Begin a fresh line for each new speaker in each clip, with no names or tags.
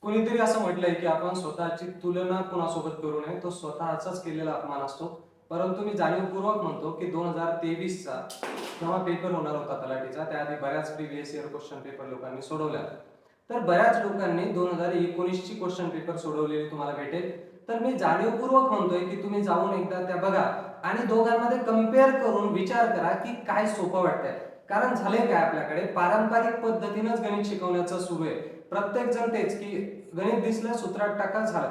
कोणीतरी असं म्हटलंय की आपण स्वतःची तुलना कोणासोबत करू नये, तो स्वतःचाच केलेला अपमान असतो. परंतु मी जाणीवपूर्वक म्हणतो की 2023चा जेव्हा पेपर होणार होता तलाठीचा, त्याआधी बऱ्याच प्रिव्हियस इयर क्वेश्चन पेपर लोकांनी सोडवल्या. तर बऱ्याच लोकांनी 2019ची क्वेश्चन पेपर सोडवलेली तुम्हाला भेटेल. तर मी जाणीवपूर्वक म्हणतोय की तुम्ही जाऊन एकदा त्या बघा आणि दोघांमध्ये कम्पेअर करून विचार करा की काय सोपं वाटतंय. कारण झालंय काय, आपल्याकडे पारंपरिक पद्धतीनंच गणित शिकवण्याचं सुरू आहे. प्रत्येक जण तेच की गणित दिसलं सूत्रात टाका झालं,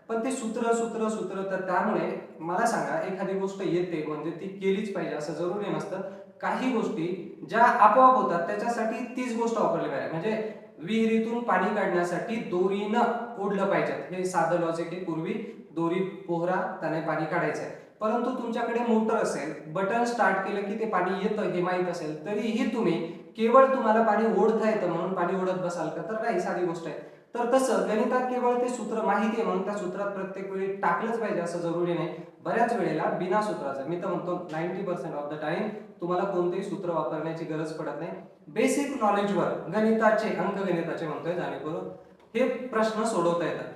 पण ते सूत्र सूत्र सूत्र. तर त्यामुळे मला सांगा, एखादी गोष्ट येते म्हणजे ती केलीच पाहिजे असं जरुरी नसतं. काही गोष्टी ज्या आपोआप होतात त्याच्यासाठी तीच गोष्ट वापरली पाहिजे. म्हणजे विहिरीतून पाणी काढण्यासाठी दोरीनं ओढलं पाहिजे, हे साधं लॉजिक आहे. पूर्वी दोरी पोहरा त्याने पाणी काढायचंय. परंतु तुमच्याकडे मोटर असेल, बटन स्टार्ट केलं की ते पाणी येतं हे माहित असेल, तरीही तुम्ही केवळ तुम्हाला पाणी ओढता येतं म्हणून पाणी ओढत बसाल का? तर नाही, साधी गोष्ट आहे. तर तसं गणितात केवळ ते सूत्र माहिती आहे म्हणून त्या सूत्रात प्रत्येक वेळी टाकलंच पाहिजे असं जरुरी नाही. बऱ्याच वेळेला बिना सूत्राचं, मी तर म्हणतो 90% ऑफ द टाइम तुम्हाला कोणतेही सूत्र वापरण्याची गरज पडत नाही. बेसिक नॉलेजवर गणिताचे, अंकगणिताचे म्हणतोय जाणीवपूर्वक, हे प्रश्न सोडवता येतात.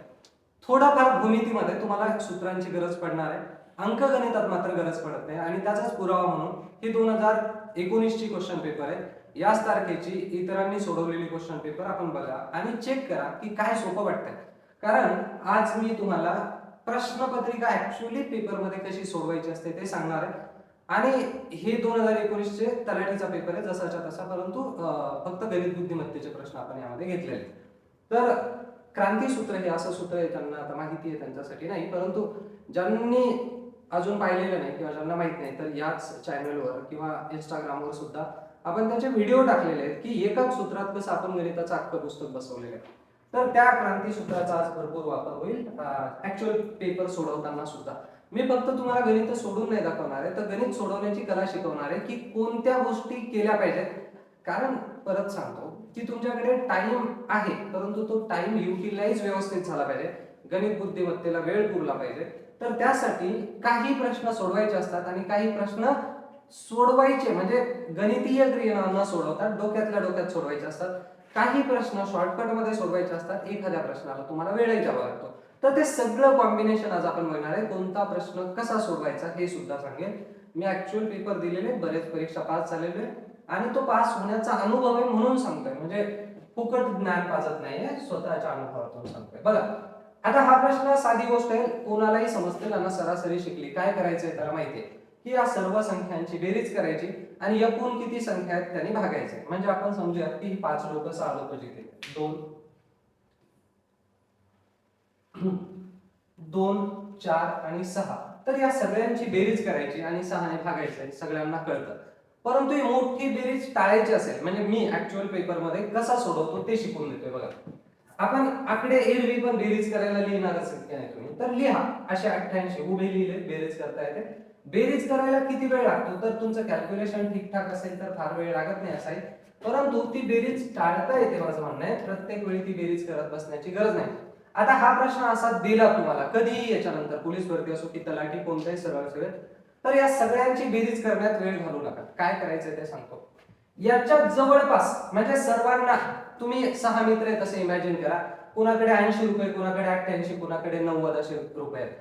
थोडाफार भूमितीमध्ये तुम्हाला सूत्रांची गरज पडणार आहे, अंकगणितात मात्र गरज पडत नाही. आणि त्याचाच पुरावा म्हणून ही 2019ची क्वेश्चन पेपर आहे. याच तारखेची इतरांनी सोडवलेली क्वेश्चन पेपर आपण बघा आणि चेक करा की काय सोपं वाटतंय. कारण आज मी तुम्हाला प्रश्नपत्रिका ऍक्च्युअली पेपरमध्ये कशी सोडवायची असते ते सांगणार आहे. आणि हे 2019चे तलाठीचा पेपर आहे जसाच्या तसा, परंतु फक्त गणित बुद्धिमत्तेचे प्रश्न आपण यामध्ये घेतलेले. तर क्रांती सूत्र हे असं सूत्र आहे, त्यांना आता माहिती आहे त्यांच्यासाठी नाही, परंतु ज्यांनी अजून पाहिलेलं नाही किंवा ज्यांना माहित नाही, तर याच चॅनलवर किंवा इंस्टाग्रामवर सुद्धा आपण त्याचे व्हिडिओ टाकलेले आहेत की एकाच सूत्रात कसं आपण गणिताचं अख्खं पुस्तक बसवलेलं आहे. तर त्या क्रांती सूत्राचा आज भरपूर वापर होईल ऍक्च्युअल पेपर सोडवताना सुद्धा. मी फक्त तुम्हाला गणित सोडून नाही दाखवणार आहे, तर गणित सोडवण्याची कला शिकवणार आहे की कोणत्या गोष्टी केल्या पाहिजेत. कारण परत सांगतो की तुमच्याकडे टाइम आहे, परंतु तो टाइम युटिलाइज व्यवस्थित झाला पाहिजे. गणित बुद्धिमत्तेला वेळ पुरला पाहिजे. तर त्यासाठी काही प्रश्न सोडवायचे असतात आणि काही प्रश्न सोडवायचे म्हणजे गणितीय क्रिया न सोडवता डोक्यातल्या डोक्यात सोडवायचे असतात. काही प्रश्न शॉर्टकट मध्ये सोडवायचे असतात, एखाद्या प्रश्नाला तुम्हाला वेळही द्यावा लागतो. तर ते सगळं कॉम्बिनेशन आज आपण बघणार आहे. कोणता प्रश्न कसा सोडवायचा हे सुद्धा सांगेल. मी ऍक्च्युअल पेपर दिलेले, बरेच परीक्षा पास झालेले आणि तो पास होण्याचा अनुभव आहे म्हणून सांगतोय. म्हणजे फुकट ज्ञान पाजत नाहीये, स्वतःच्या अनुभवातून सांगतोय. बघा, आता हा प्रश्न साधी गोष्ट आहे, कोणालाही समजते. त्यांना सरासरी शिकली, काय करायचंय त्याला माहितीये की या सर्व संख्यांची बेरीज करायची आणि एकूण किती संख्या आहेत त्यांनी भागायचे. म्हणजे आपण समजूया की ही 5 लोक 6 लोक जिथे 2 2 4 आणि 6, तर या सगळ्यांची बेरीज करायची आणि 6 ने भागायचं, सगळ्यांना कळतं. परंतु ही मोठी बेरीज टाळायची असेल, म्हणजे मी ऍक्च्युअल पेपर मध्ये कसा सोडवतो ते शिकवून देतोय. बघा, आपण आकडे एरवी पण बेरीज करायला लिहिणारच की नाही तुम्ही, तर लिहा असे 88 उभे लिहिले, बेरीज करता येते. बेरीज करायला किती वेळ लागतो, तर तुमचं कॅल्क्युलेशन ठीकठाक असेल तर फार वेळ लागत नाही असाय. परंतु ती बेरीज टाळता येते, माझं म्हणणं आहे. प्रत्येक वेळी ती बेरीज करत बसण्याची गरज नाही. आता हा प्रश्न असा दिला तुम्हाला कधीही, याच्यानंतर पोलीस भरती असो की तलाठी, कोणताही सरळ सेवेत, तर या सगळ्यांची बेरीज करण्यात वेळ घालू नका. काय करायचंय ते सांगतो. याच्या जवळपास म्हणजे सर्वांना, तुम्ही 6 मित्र आहेत असे इमॅजिन करा. कुणाकडे 80 रुपये, कुणाकडे 88, कुणाकडे 90 असे रुपये आहेत.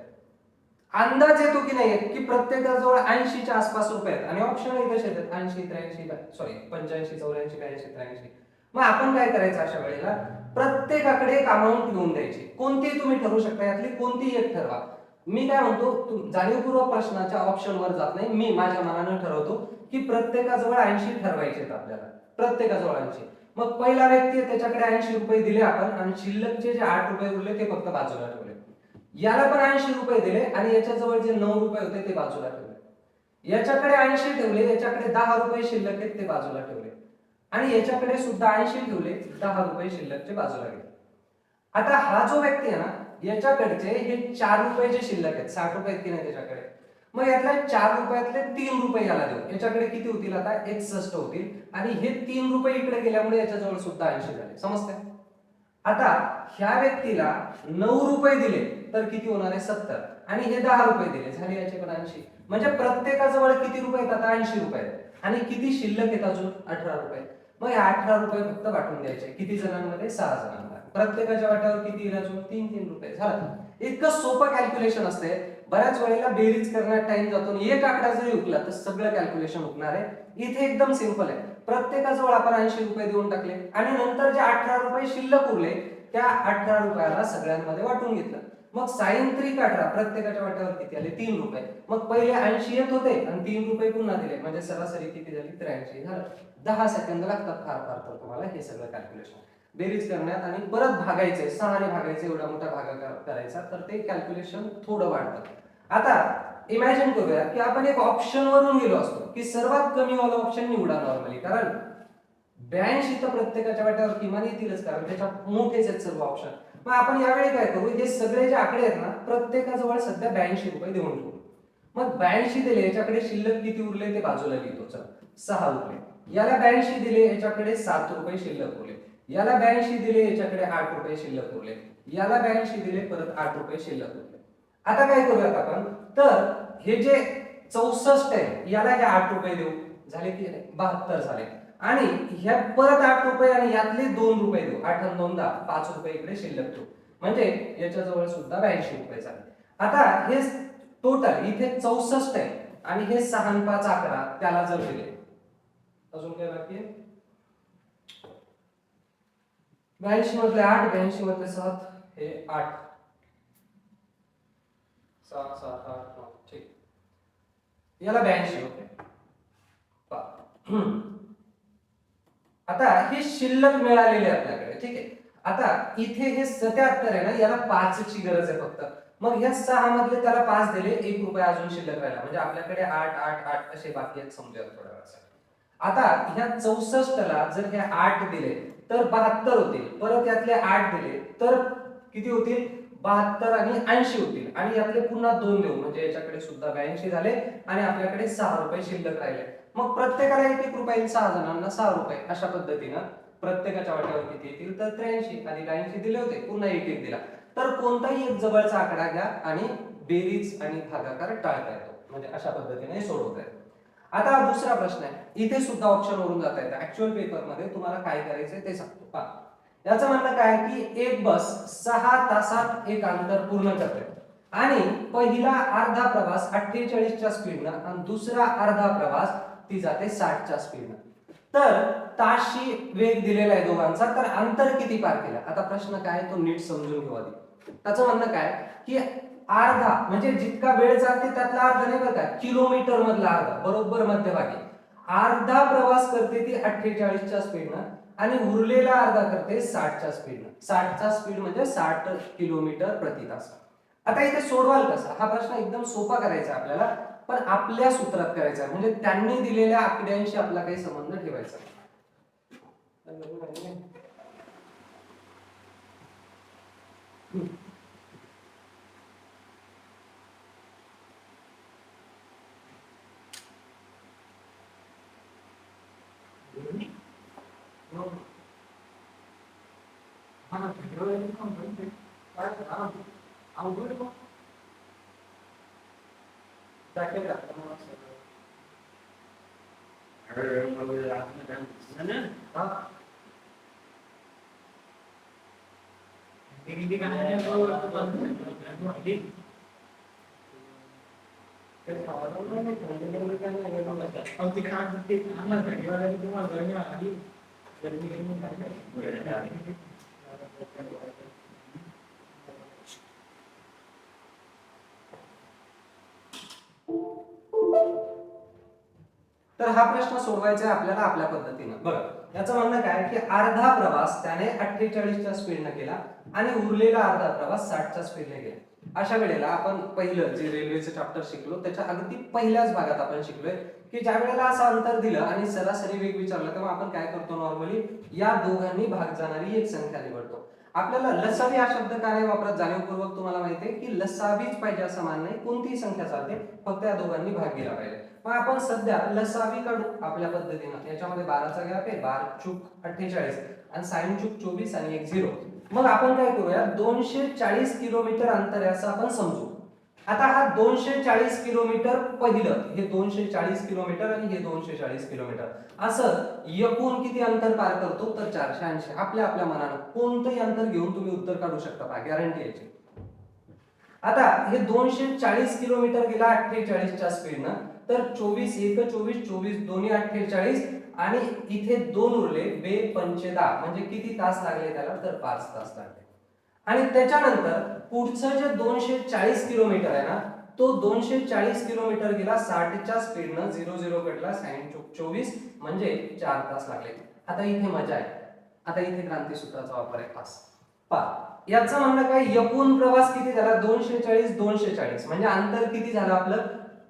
अंदाज येतो की नाही की प्रत्येकाजवळ 80च्या आसपास रुपये आहेत आणि ऑप्शनही कसे आहेत, 80 83 सॉरी 85 84 82 83. मग आपण काय करायचं अशा वेळेला, प्रत्येकाकडे एक अमाऊंट घेऊन द्यायची. कोणतीही तुम्ही ठरवू शकता, यातली कोणतीही एक ठरवा. मी काय म्हणतो, जाणीवपूर्वक प्रश्नाच्या ऑप्शनवर जात नाही, मी माझ्या मनानं ठरवतो की प्रत्येकाजवळ 80 ठरवायचे आहेत आपल्याला, प्रत्येकाजवळ 80. मग पहिला व्यक्ती आहे त्याच्याकडे 80 रुपये दिले आपण आणि शिल्लकचे जे 8 रुपये उरले ते फक्त बाजूला ठेवले. याला पण 80 रुपये दिले आणि याच्याजवळ जे 9 रुपये होते ते बाजूला ठेवले. याच्याकडे 80 ठेवले, याच्याकडे 10 रुपये शिल्लक आहेत ते बाजूला ठेवले आणि याच्याकडे सुद्धा 80 ठेवले, 10 रुपये शिल्लकचे बाजूला गेले. आता हा जो व्यक्ती आहे ना, याच्याकडचे हे 4 रुपये जे शिल्लक आहेत, 60 रुपये आहेत की नाही त्याच्याकडे, मग यातल्या 4 रुपयातले 3 रुपये याला देऊ. याच्याकडे किती होतील आता, 61 होतील आणि हे 3 रुपये इकडे गेल्यामुळे याच्याजवळ सुद्धा 80 झाले. समजते? आता ह्या व्यक्तीला 9 रुपये दिले तर किती होणार आहे, 70, आणि हे 10 रुपये दिले, झाले याचे पण 80. म्हणजे प्रत्येकाजवळ किती रुपये आहेत आता, 80 रुपये आणि किती शिल्लक आहेत अजून, 18 रुपये. मग हे 18 रुपये फक्त वाटून द्यायचे किती जणांमध्ये, 6 जणांना. प्रत्येकाच्या वाट्यावर किती येईल अजून 3 झालं. इतकं सोपं कॅल्क्युलेशन असते. बऱ्याच वेळेला बेरीज करण्यात टाइम जातो आणि एक आकडा जरी हुकला तर सगळं कॅल्क्युलेशन हुकणार आहे. इथे एकदम सिंपल आहे. प्रत्येकाजवळ आपण 80 रुपये देऊन टाकले आणि नंतर जे 18 रुपये शिल्लक उरले त्या 18 रुपयाला सगळ्यांमध्ये वाटून घेतलं. मग साइन 3 प्रत्येकाच्या वाट्यावर किती आले 3 रुपये. मग पहिले 80 येत होते आणि 3 रुपये पुन्हा दिले म्हणजे सरासरी किती झाली 83 झालं. 10 सेकंद लागतात फार फार तर तुम्हाला हे सगळं कॅल्क्युलेशन बेरीज करण्यात आणि परत भागायचंय 6 ने भागायचं एवढा मोठा भागाकार करायचा तर ते कॅल्क्युलेशन थोडं वाढतं. आता इमॅजिन करूया की आपण एक ऑप्शन वरून गेलो असतो की सर्वात कमी वाला ऑप्शन निवडा नॉर्मली कारण 82 तर प्रत्येकाच्या वाट्यावर किमान येतीलच कारण त्याच्यात मोठेच आहेत सर्व ऑप्शन. मग आपण यावेळी काय करू हे सगळे जे आकडे आहेत ना प्रत्येकाजवळ सध्या 82 रुपये देऊन ठेवू. मग 82 दिले याच्याकडे शिल्लक किती उरले ते बाजूला लिहितो. चल 6 उरले. याला 82 दिले याच्याकडे 7 रुपये शिल्लक उरले. याला 82 दिले याच्याकडे 8 रुपये शिल्लक उरले. याला 82 दिले परत 8 रुपये शिल्लक उरले. आता काय करूयात आपण तर हे जे 64 आहे याला हे 8 रुपये देऊ झाले की 72 झाले आणि ह्या परत 8 रुपये आणि यातले 2 रुपये देऊ 8 आणि 2 10 5 रुपये इकडे शिल्लक ठेवू म्हणजे याच्याजवळ सुद्धा 82 रुपये झाले. आता हे टोटल इथे 64 आहे आणि हे 6 आणि 5 11 त्याला जर दिले अजून काय बाकी आहे 82 मधले 8 82 मधले 7 हे 8 7 7 8 9 ठीक याला 82 होते. आता हे शिल्लक मिळालेले आपल्याकडे ठीक आहे. आता इथे हे 77 आहे ना याला 5 ची गरज आहे फक्त. मग ह्या 6 मधले त्याला 5 दिले 1 रुपया अजून शिल्लक राहिला म्हणजे आपल्याकडे 8 8 8 असे बाकी आहेत समजूया थोड्या वेळासाठी. आता ह्या 64 ला जर हे 8 दिले तर 72 होतील. परत यातले 8 दिले तर किती होतील 72 आणि 80 होतील आणि यातले पुन्हा 2 देऊ म्हणजे याच्याकडे सुद्धा 82 झाले आणि आपल्याकडे 6 रुपये शिल्लक राहिले. मग प्रत्येकाला 1 रुपया येईल 6 जणांना 6 रुपये अशा पद्धतीनं प्रत्येकाच्या वाट्यावर किती येतील तर 83 आधी 80 दिले होते पुन्हा 1 दिला तर कोणताही एक जवळचा आकडा घ्या आणि बेरीज आणि भागाकार टाळता येतो म्हणजे अशा पद्धतीने सोडवता येतो. आता दुसरा प्रश्न आहे इथे सुद्धा ऑप्शन वरून जाता येतं. ऍक्च्युअल पेपर मध्ये तुम्हाला काय करायचंय ते सांगतो पहा. याचं म्हणणं काय की एक बस 6 तासात एक अंतर पूर्ण करते आणि पहिला अर्धा प्रवास 48 च्या स्पीडनं आणि दुसरा अर्धा प्रवास ती जाते 60 च्या स्पीडनं. तर ताशी वेग दिलेला आहे दोघांचा तर अंतर किती पार केलं. आता प्रश्न काय तो नीट समजून घेऊ आधी. त्याचं म्हणणं काय की अर्धा म्हणजे जितका वेळ जाते त्यातला अर्धा नाही बरं का किलोमीटर मधला अर्धा बरोबर मध्यभागी अर्धा प्रवास करते ती 48 च्या स्पीडनं आणि उरलेला अर्धा करते 60 च्या स्पीडनं. 60 चा स्पीड म्हणजे 60 किलोमीटर प्रति तास. आता इथे सोडवाल कसा हा प्रश्न एकदम सोपा करायचा आपल्याला पण आपल्या सूत्रात करायचा म्हणजे त्यांनी दिलेल्या आकड्यांशी आपला काही संबंध ठेवायचा. तर हा प्रश्न सोडवायचा आहे आपल्याला आपल्या पद्धतीनं. बघा याचं म्हणणं काय की अर्धा प्रवास त्याने 48 च्या स्पीडने केला आणि उरलेला अर्धा प्रवास 60 च्या स्पीडने केला. अशा वेळेला आपण पहिलं जे रेल्वेचं चॅप्टर शिकलो त्याच्या अगदी पहिल्याच भागात आपण शिकलोय की ज्या वेळेला असं अंतर दिलं आणि सरासरी वेग विचारला तेव्हा आपण काय करतो नॉर्मली या दोघांनी भाग जाणारी एक संख्या निवडतो. आपल्याला लसावी हा शब्द का नाही वापरत जाणीवपूर्वक तुम्हाला माहिती आहे की लसावीच पाहिजे असं मान नाही कोणतीही संख्या चालते फक्त या दोघांनी भाग गेला पाहिजे. मग आपण सध्या लसावी काढू आपल्या पद्धतीनं. याच्यामध्ये 12चा गॅप आहे 12 चूक 48 आणि साइन चूक 24 आणि 1 0. मग आपण काय करूया 240 किलोमीटर अंतर आहे असं आपण समजू. आता हा 240 किलोमीटर पहिलं, हे 240 किलोमीटर आणि हे 240 किलोमीटर, असं एकूण किती अंतर पार करतो तर 480. आपल्या आपल्या मनानं कोणतंही अंतर घेऊन तुम्ही उत्तर काढू शकता पहा, गॅरंटी याची. आता हे 240 किलोमीटर गेला 48 च्या स्पीडनं, तर 24 एक 24 24 दोन्ही 48 आणि इथे 2 उरले, 2 पंचे 10, म्हणजे किती तास लागले त्याला तर 5 तास लागले. आणि त्याच्यानंतर पुढचं जे 240 किलोमीटर आहे ना, तो 240 किलोमीटर गेला 60 च्या स्पीडनं, 00 कडला साइन 24, म्हणजे 4 तास लागले. आता इथे मजा आहे, आता इथे क्रांतीसूत्राचा वापर आहे खास. पहा याचं म्हणणं काय, एकूण प्रवास किती झाला 240 240, म्हणजे अंतर किती झालं आपलं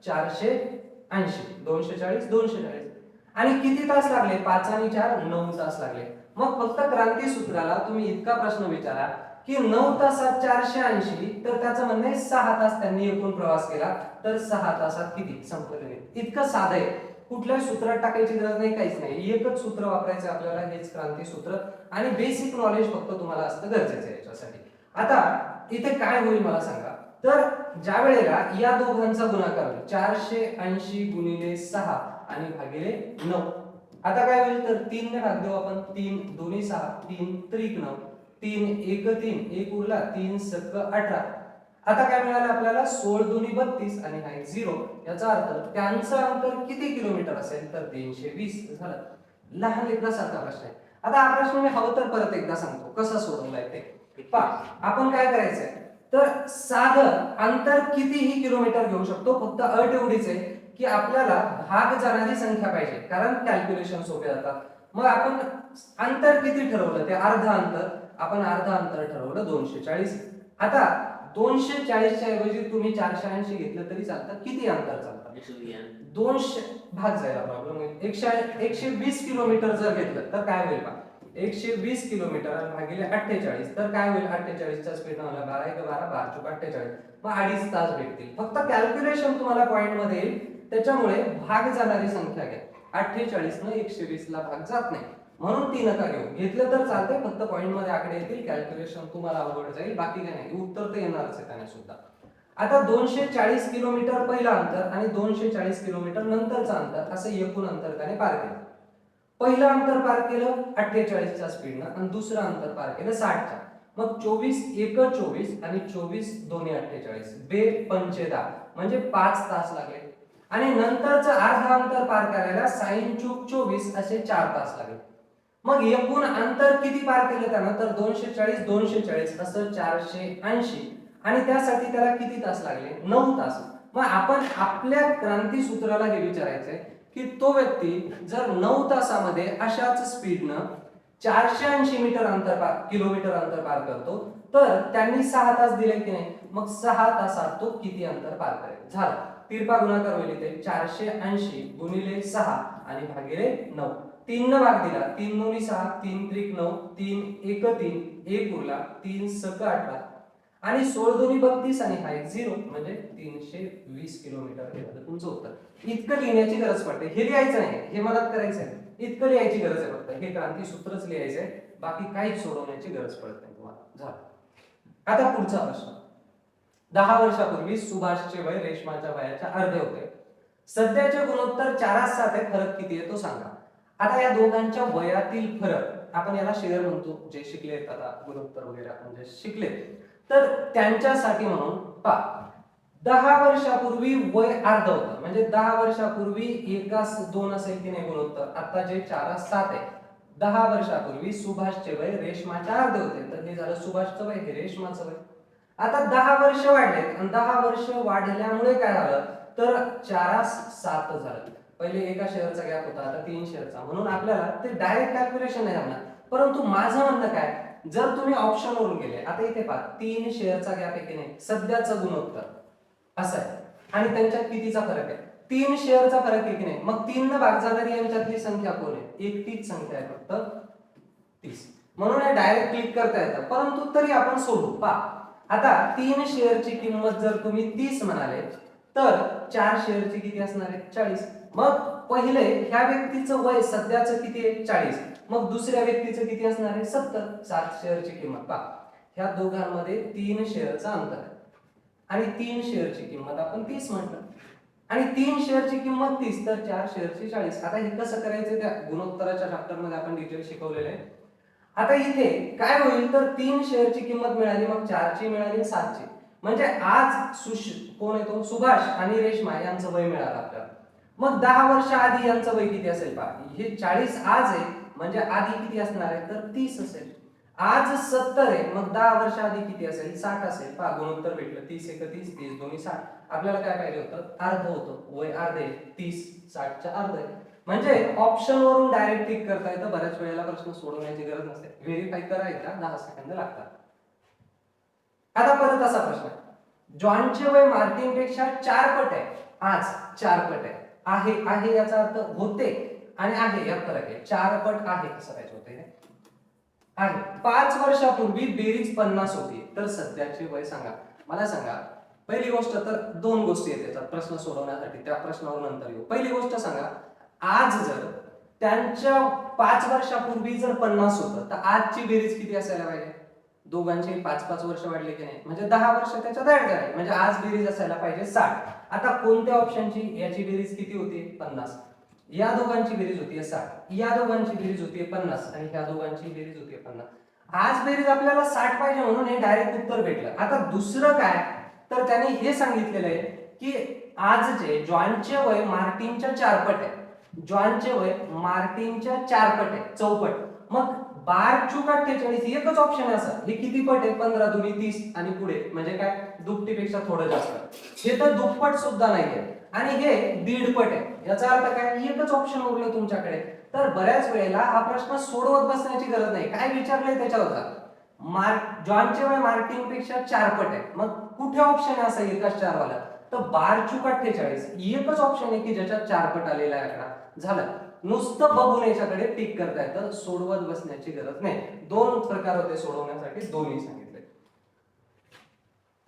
480, 240 240, आणि किती तास लागले 5 आणि 4 9 तास लागले. मग फक्त क्रांतीसूत्राला तुम्ही इतका प्रश्न विचारा की 9 तासात 480, तर त्याचं म्हणणं आहे 6 तास त्यांनी एकूण प्रवास केला, तर 6 तासात किती संपले. इतकं साधं आहे, कुठल्याही सूत्रात टाकायची गरज नाही, काहीच नाही, एकच सूत्र वापरायचं आपल्याला, हेच क्रांतीसूत्र, आणि बेसिक नॉलेज फक्त तुम्हाला असतं गरजेचं आहे याच्यासाठी. आता इथे काय होईल मला सांगा, तर ज्या वेळेला या दोघांचा गुणाकार होईल 480 गुणिले 6 आणि भागिले 9, आता काय होईल तर 3 ने भाग देऊ आपण, 3 दोन्ही 6, 3 त्रिक 9, 3 एक 3 एक उरला, 3 सक 18. आता काय मिळालं आपल्याला 16 दोन्ही 32 आणि हा 0. याचा अर्थ त्यांचं अंतर किती किलोमीटर असेल तर 320 झालं. लहान लेकरासारखा प्रश्न आहे. आता हा प्रश्न मी हवं तर परत एकदा सांगतो कसा सोडवलाय ते. पहा आपण काय करायचंय, तर साधं अंतर कितीही किलोमीटर घेऊ शकतो, फक्त अट एवढीच आहे की आपल्याला भाग जाणारी संख्या पाहिजे, कारण कॅल्क्युलेशन सोपे जातात. मग आपण अंतर किती ठरवलं ते अर्ध अंतर, आपण अर्ध अंतर ठरवलं 240. आता 240 च्या ऐवजी तुम्ही 480 घेतलं तरी चालतं, किती अंतर चालतं 200 भाग जायला प्रॉब्लेम होईल. 120 किलोमीटर जर घेतलं तर काय होईल पहा, 120 किलोमीटर भागिले 48, तर काय होईल 48 च्या स्पीडनं मला 12 1 12 12 चौक 48, मग 2.5 तास भेटतील. फक्त कॅल्क्युलेशन तुम्हाला पॉइंट मध्ये येईल, त्याच्यामुळे भाग जाणारी संख्या घ्या. 48 न 120 ला भाग जात नाही, म्हणून ती नका घेऊ, घेतलं तर चालतंय, फक्त पॉइंट मध्ये आकडे येतील, कॅल्क्युलेशन तुम्हाला अवघड जाईल, बाकी काही नाही, उत्तर तर येणारच आहे त्याने सुद्धा. आता 240 किलोमीटर पहिला अंतर आणि 240 किलोमीटर नंतरचं अंतर, असं एकूण अंतर त्याने पार केलं. पहिलं अंतर पार केलं 48 च्या स्पीडनं आणि दुसरं अंतर पार केलं 60 च्या. मग 24 एक 24 आणि 24 दोन्ही 48, 2 पंचे 10, म्हणजे 5 तास लागले. आणि नंतरचं अर्ध अंतर पार करायला साइन चूक 24 असे 4 तास लागले. मग एकूण अंतर किती पार केलं त्यानं तर 240 240 असं 480, आणि त्यासाठी त्याला किती तास लागले 9 तास. मग आपण आपल्या क्रांतीसूत्राला हे विचारायचंय की तो व्यक्ती जर 9 तासामध्ये अशाच स्पीडनं 480 मीटर अंतर किलोमीटर अंतर पार करतो, तर त्यांनी 6 तास दिले की नाही, मग 6 तासात तो किती अंतर पार करेल. झालं, तिरपा गुणाकार होईल इथे 480 गुणिले 6 आणि भागिले 9, 3 न भाग दिला, 3 दोन्ही 6, 3 त्रिक 9, 3 एक 3 एक उरला, 3 सक 18 आणि 16 दोन्ही 32 आणि हा 0, म्हणजे 320 किलोमीटर हे झालं तुमचं उत्तर. इतकं लिहिण्याची गरज पडते, हे लिहायचं नाही, हे मदत करायचं आहे, इतकं लिहायची गरज आहे, फक्त हे क्रांतीसूत्रच लिहायचंय, बाकी काहीच सोडवण्याची गरज पडत नाही तुम्हाला. झालं. आता पुढचा प्रश्न, 10 वर्षापूर्वी सुभाषचे वय रेशमाच्या वयाच्या अर्धे होते, सध्याचे गुणोत्तर 4:7 आहे, फरक किती आहे तो सांगा. आता या दोघांच्या वयातील फरक, आपण याला शेअर म्हणतो, जे शिकलेत आता गुणोत्तर वगैरे आपण जे शिकले, तर त्यांच्यासाठी म्हणून पहा, 10 वर्षापूर्वी वय अर्ध होतं, म्हणजे 10 वर्षापूर्वी 1:2 असेल की नाही गुणोत्तर, आता जे 4:7 आहे, 10 वर्षापूर्वी सुभाषचे वय रेशमाच्या अर्धे होते, तर हे झालं सुभाषचं वय, हे रेशमाचं वय. आता 10 वर्ष वाढलेत आणि 10 वर्ष वाढल्यामुळे काय झालं तर 4:7 झालं. पहिले एका शेअरचा गॅप होता, आता 3 शेअरचा, म्हणून आपल्याला ते डायरेक्ट कॅल्क्युलेशन नाही जमणार. परंतु माझं म्हणणं काय, जर तुम्ही ऑप्शन वरून गेले, आता इथे पहा 3 शेअरचा गॅप आहे की नाही, सध्याचं गुणोत्तर असं आहे, आणि त्यांच्यात कितीचा फरक आहे 3 शेअरचा फरक आहे की नाही, मग 3 न भाग जाणारी यांच्यातली संख्या कोण आहे, एकटीच संख्या आहे, फक्त 30, म्हणून हे डायरेक्ट क्लिक करता येतं, परंतु तरी आपण सोडू. पहा आता 3 शेअरची किंमत जर तुम्ही 30 म्हणाले, तर 4 शेअरची किती असणार आहे 40. मग पहिले ह्या व्यक्तीचं वय सध्याचं किती आहे 40, मग दुसऱ्या व्यक्तीचं किती असणार आहे 70, 7 शेअरची किंमत. पहा ह्या दोघांमध्ये 3 शेअरचा अंतर आहे, आणि 3 शेअरची किंमत आपण 30 म्हटलं, आणि 3 शेअरची किंमत 30 तर 4 शेअरची 40. आता हे कसं करायचं त्या गुणोत्तराच्या चॅप्टर मध्ये आपण डिटेल शिकवलेलं आहे. आता इथे काय होईल तर 3 शेअरची किंमत मिळाली, मग 4 ची मिळाली, 7 ची, म्हणजे आज कोण येतो सुभाष आणि रेश्मा यांचं वय मिळालं आपल्याला. मग 10 वर्ष आधी यांचं वय किती असेल पहा, हे 40 आज आहे म्हणजे आधी किती असणार आहे तर 30 असेल. आज 70 आहे मग 10 वर्ष आधी किती असेल 60 असेल. पहा गुणोत्तर भेटलं, 30 एक 30, 30 दोन्ही 60. आपल्याला काय पाहिजे होतं अर्ध होतं, वय अर्धे, 30 60 च्या अर्ध आहे. म्हणजे ऑप्शन वरून डायरेक्ट टिक करता येतं, बऱ्याच वेळेला प्रश्न सोडवण्याची गरज नसते, व्हेरीफाय करायला 10 सेकंद लागतात. आता परत असा प्रश्न, जॉनचे वय मार्टिन पेक्षा 4 पट आहे, आज 4 पट आहे, आहे याचा अर्थ होते आणि आहे यात फरक आहे, 4 पट आहे कसं करायचं होते आहे. 5 वर्षापूर्वी बेरीज 50 होती तर सध्याचे वय सांगा. मला सांगा पहिली गोष्ट तर 2 गोष्टी येतात प्रश्न सोडवण्यासाठी, त्या प्रश्नावर नंतर येऊ. पहिली गोष्ट सांगा, आज जर त्यांच्या 5 वर्षापूर्वी जर 50 होतं तर आजची बेरीज किती असायला पाहिजे, दोघांचे 5-5 वर्ष वाढले की नाही, म्हणजे 10 वर्ष त्याच्यात ऍड करायचे, म्हणजे आज बेरीज असायला पाहिजे 60. आता कोणत्या ऑप्शनची याची बेरीज किती होती 50, या दोघांची बेरीज होती 60, या दोघांची बेरीज होती 50 आणि ह्या दोघांची बेरीज होती 50. आज बेरीज आपल्याला 60 पाहिजे म्हणून हे डायरेक्ट उत्तर भेटलं. आता दुसरं काय तर त्याने हे सांगितलेलं आहे की आजचे जॉनचे वय मार्टिनच्या 4 पट आहे, जॉनचे वय मार्टिनच्या 4 पट आहे, चौपट. मग 12 चूक 48 एकच ऑप्शन आहे असं, हे किती पट आहे 15 दुनी 30 आणि पुढे म्हणजे काय दुपटीपेक्षा थोडं जास्त, हे तर दुप्पट सुद्धा नाहीये आणि हे दीड पट आहे. याचा अर्थ काय एकच ऑप्शन उरलं तुमच्याकडे. तर बऱ्याच वेळेला हा प्रश्न सोडवत बसण्याची गरज नाही, काय विचारलंय त्याच्यावर जा. जॉनचे वय मार्टिन पेक्षा 4 पट आहे, मग कुठे ऑप्शन आहे असं एकाच 4 वाला तर 12 चूक 48 एकच ऑप्शन आहे की ज्याच्यात 4 पट आलेला आहे आकडा. झालं, नुसतं बघून याच्याकडे टिक करता येतं, सोडवत बसण्याची गरज नाही. 2 प्रकार होते सोडवण्यासाठी, दोन्ही सांगितले.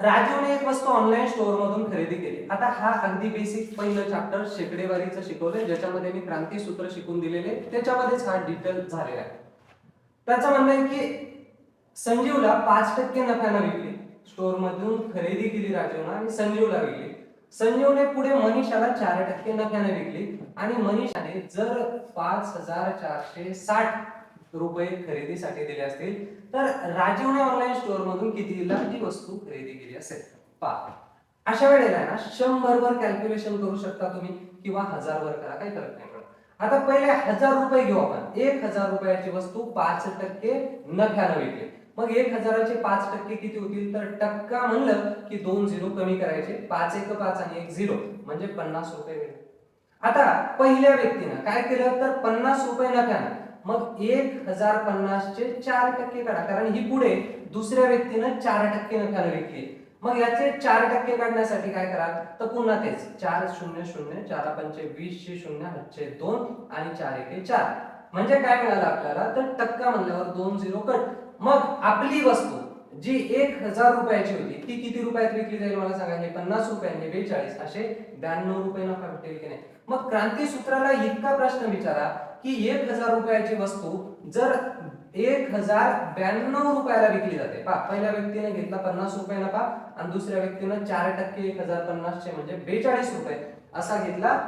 राजूने एक वस्तू ऑनलाईन स्टोअर मधून खरेदी केली. आता हा अगदी बेसिक पहिलं चॅप्टर शेकडेवारीचं शिकवलंय, ज्याच्यामध्ये मी क्रांती सूत्र शिकून दिलेले, त्याच्यामध्येच हा डिटेल झालेला आहे. त्याचं म्हणणं आहे की संजीवला 5% नफ्यानं विकली, स्टोअर मधून खरेदी केली राजीवनं आणि संजीवला विकली. संजीवने पुढे मनीषाला 4% नफ्याने विकली आणि मनीषाने जर 5460 रुपये खरेदीसाठी दिले असतील तर राजीवने ऑनलाईन स्टोअर मधून कितीला ही वस्तू खरेदी केली असेल. पहा अशा वेळेला ना 100 वर कॅल्क्युलेशन करू शकता तुम्ही किंवा 1000 वर करा, काही फरक नाही पडत. आता पहिले 1000 रुपये घेऊ आपण, 1000 रुपयाची वस्तू 5% नफ्याने विकली, मग 1000चे 5% किती होतील तर टक्का म्हणलं की 2 झिरो कमी करायचे, 5 1 5 आणि 1 0 म्हणजे 50 रुपये मिळेल. आता पहिल्या व्यक्तीनं काय केलं तर 50 रुपये नफ्यानं, मग 1050 चे 4% काढा, कारण ही पुढे दुसऱ्या व्यक्तीनं 4% नफ्यानं विकली. मग याचे 4% काढण्यासाठी काय करा तर पुन्हा तेच 4 0 0 4 5 20 0 8 2 आणि 4 1 4, म्हणजे काय मिळालं आपल्याला तर टक्का म्हणल्यावर 2 झिरो कट. मग आपली वस्तू जी 1000 रुपयाची होती ती किती रुपयात विकली जाईल मला सांगा, हे 50 रुपयांनी 42 असे 92 रुपये नफा भेटेल की नाही. मग क्रांती सूत्राला इतका प्रश्न विचारा की 1000 रुपयाची वस्तू जर 1092 रुपयाला विकली जाते, पहा पहिल्या व्यक्तीने घेतला 50 रुपये नफा आणि दुसऱ्या व्यक्तीने 4% 1050 चे म्हणजे 42 रुपये असा घेतला,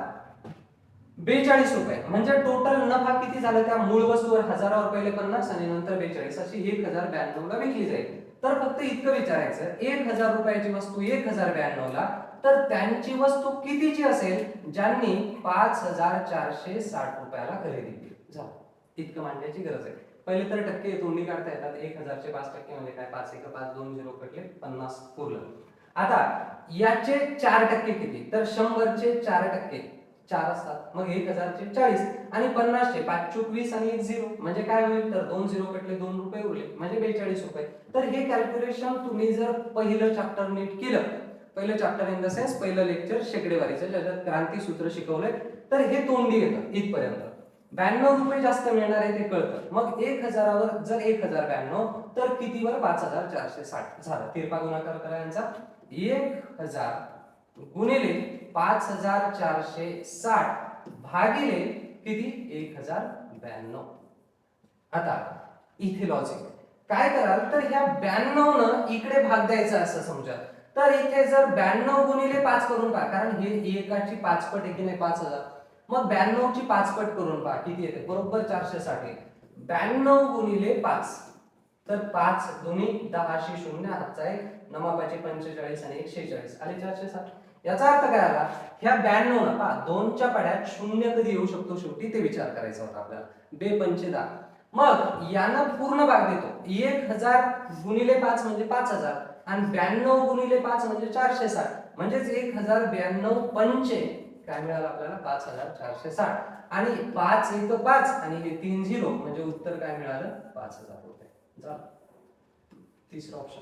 42 रुपये, म्हणजे टोटल नफा किती झाला त्या मूळ वस्तूवर 1000 पहिले 50 आणि नंतर 42 अशी 1092 ला विकली जाईल. तर फक्त इतकं विचारायचं 1000 रुपयाची वस्तू 1092 ला तर त्यांची वस्तू कितीची असेल ज्यांनी 5460 रुपयाला खरेदी केली. झालं, इतकं मांडण्याची गरज आहे. पहिले तर टक्के तोंडी काढता येतात, 1000 चे 5% म्हणजे काय 5 1 5 2 0 कटले 50 पुरलं. आता याचे 4% किती तर 100 चे 4% 4 असतात, मग 1000 चे 40 आणि 50 चे 5 चूक 20 आणि 1 0 म्हणजे काय होईल तर 2 0 कटले 2 रुपये उरले म्हणजे 42 रुपये. तर हे कॅल्क्युलेशन तुम्ही जर पहिलं चॅप्टर नीट केलं, पहिलं चॅप्टर इन द सेन्स पहिलं लेक्चर शेकडेवारीचं ज्याच्यात क्रांती सूत्र शिकवलंय, तर हे तोंडी येतं इथपर्यंत. 92 रुपये जास्त मिळणार आहे ते कळतं. मग 1000 वर जर 1092 तर कितीवर 5460 झालं, तिरपा गुणाकार करा यांचा, 1000 गुणिले 5460 भागिले किती 1092. आता इथे लॉजिक काय कराल तर ह्या 92 न इकडे भाग द्यायचा असं समजा,
तर इथे जर 92 गुणिले 5 करून पहा, कारण हे एकाची 5 पट आहे की नाही 5000, मग 92 ची 5 पट करून पहा किती येते, बरोबर 460. 92 गुणिले 5, तर 5 दुनी 10 शून्य हातचा आहे, नमापाचे 45 आणि 146 आले 460. याचा अर्थ काय आला, ह्या 92 ना पहा दोनच्या पाड्यात शून्य कधी येऊ शकतो शेवटी ते विचार करायचा होता आपल्याला. 2 पंचे 10, मग यानं पूर्ण भाग देतो. 1000 गुणिले 5 म्हणजे 5000 आणि 92 गुणिले 5 म्हणजे 460, म्हणजेच 1092 पंचे काय मिळालं आपल्याला 5460 आणि 5 1 5 आणि हे 3 0 म्हणजे उत्तर काय मिळालं 5000 रुपये. झालं तिसरं ऑप्शन.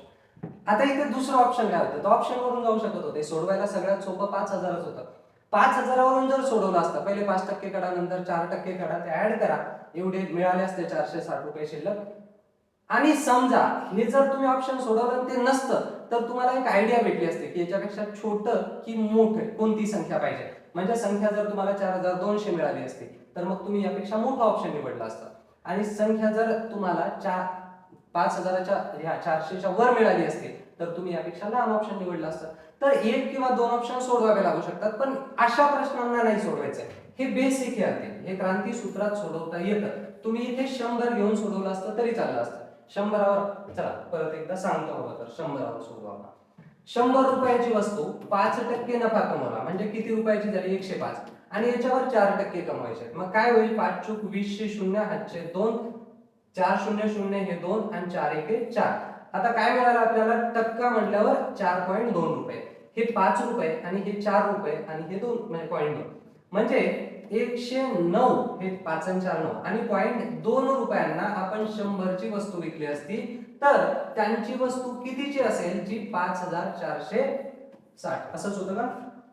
आता इथे दुसरं ऑप्शन काय होतं, तर ऑप्शन वरून जाऊ शकत होते, सोडवायला सगळ्यात सोपं 5000च होतं. 5000 वरून जर सोडवलं असतं, पहिले 5% काढा नंतर 4% काढा, ते ऍड करा, एवढे मिळाले असते 460 रुपये शिल्लक. आणि समजा हे जर तुम्ही ऑप्शन सोडवलं ते नसतं तर तुम्हाला एक आयडिया भेटली असते की याच्यापेक्षा छोटं की मोठं कोणती संख्या पाहिजे. म्हणजे संख्या जर तुम्हाला 4200 मिळाली असती तर मग तुम्ही यापेक्षा मोठा ऑप्शन निवडला असता, आणि संख्या जर तुम्हाला 5000च्या ह्या 400च्या वर मिळाली असती तर तुम्ही यापेक्षा लहान ऑप्शन निवडला असतं. तर एक किंवा दोन ऑप्शन सोडवावे लागू शकतात, पण अशा प्रश्नांना नाही सोडवायचं. हे बेसिक आहे, हे क्रांती सूत्रात सोडवता येतं. तुम्ही इथे 100 घेऊन सोडवलं असतं तरी चाललं असतं. 100वर चला परत एकदा सांगतो बाबा, तर 100वर सोडवा. 100 रुपयाची वस्तू 5% नफा कमवला म्हणजे किती रुपयाची झाली 105, आणि याच्यावर 4% कमवायचे. मग काय होईल, 5 चूक 20 शून्य हातचे 2, 4 शून्य शून्य हे 2 आणि 4 1 4. आता काय मिळालं आपल्याला, टक्का म्हटल्यावर 4.2 रुपये. हे 5 रुपये आणि हे 4 रुपये आणि हे 2 म्हणजे 0.2, म्हणजे 109 हे 5 आणि 4 9 आणि 0.2 रुपयांना आपण 100 ची वस्तू विकली असती तर त्यांची वस्तू कितीची असेल, जी 5460. असंच होतं का,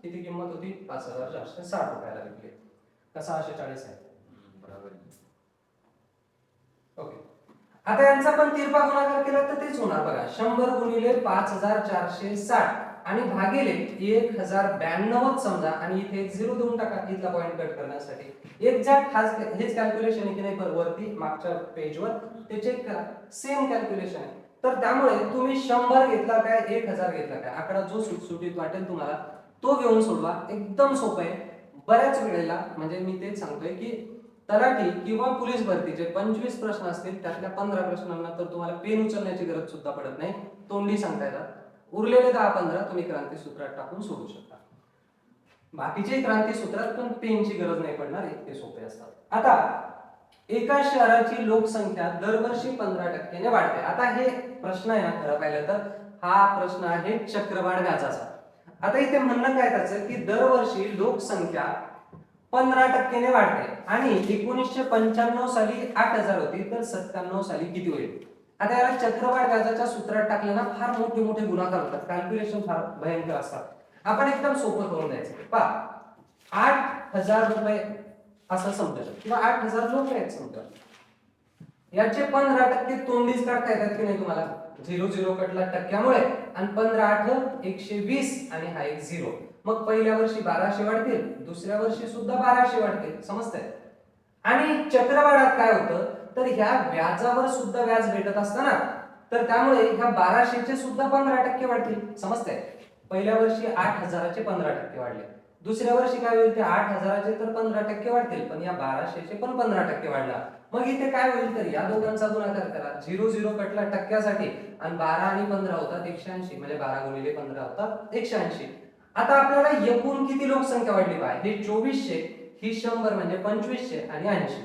किती किंमत होती 5460 रुपयाला विकली. कसा 46 आहे बरोबर. ओके, आता यांचा पण तिरपा गुणाकार केला तर तेच होणार बघा. 100 गुणिले 5460 आणि भागिले 1092 समजा, आणि इथे एक 0 देऊन टाका इथला पॉइंट कट करण्यासाठी. एक्झॅक्ट हेच कॅल्क्युलेशन आहे की नाही, वरती मागच्या पेजवर ते चेक करा, सेम कॅल्क्युलेशन आहे. तर त्यामुळे तुम्ही 100 घेतला काय 1000 घेतला काय, आकडा जो सुटसुटीत वाटेल तुम्हाला तो घेऊन सोडवा, एकदम सोपं आहे. बऱ्याच वेळेला म्हणजे मी तेच सांगतोय की तलाठी किंवा पोलीस भरतीचे 25 प्रश्न असतील, त्यातल्या 15 प्रश्नांना तर तुम्हाला पेन उचलण्याची गरज सुद्धा पडत नाही, तोंडी सांगता येतात. उरलेले 10-15 तुम्ही क्रांती सूत्रात टाकून सोडू शकता. बाकीचे क्रांती सूत्रात पण पेनची गरज नाही पडणार, इतके सोपे असतात. आता एका शहराची लोकसंख्या दरवर्षी 15% वाढते. आता हे प्रश्न आहे ना, खरं पाहिलं तर हा प्रश्न आहे चक्रवाढ व्याजाचा. आता इथे म्हणणं काय त्याचं की दरवर्षी लोकसंख्या 15% वाढते आणि 1995 साली 8000 होती, तर 97 साली किती होईल. आता याला चक्रवाढ व्याजाच्या सूत्रात टाकलं ना, फार मोठे मोठे गुणाकार होतात, कॅल्क्युलेशन फार भयंकर असतात. आपण एकदम सोपं करून द्यायचं. पहा 8000 रुपये असं समजायचं, किंवा 8000 लोक आहेत समजा, याचे 15% तोंडीच काढता येतात की नाही तुम्हाला, 0 कटला टक्क्यामुळे, आणि 15 8 120 आणि हा एक 0. मग पहिल्या वर्षी 1200 वाढतील, दुसऱ्या वर्षी सुद्धा 1200 वाढतील, समजतंय. आणि चक्रवाढात काय होतं, तर ह्या व्याजावर सुद्धा व्याज भेटत असताना, तर त्यामुळे ह्या 1200 चे सुद्धा 15% वाढतील, समजतंय. पहिल्या वर्षी 8000चे 15% वाढले, दुसऱ्या वर्षी काय होईल, ते 8000चे तर 15% वाढतील, पण या 1200चे पण 15% वाढणार. मग इथे काय होईल, तर या दोघांचा गुणाकार करा, 0 कटला टक्क्यासाठी, आणि 12 आणि 15 होतात 180, म्हणजे 12 गुणिले 15 होतात 180. आता आपल्याला एकूण किती लोकसंख्या वाढली पाहिजे, हे 2400, ही 100 म्हणजे 2500 आणि 80.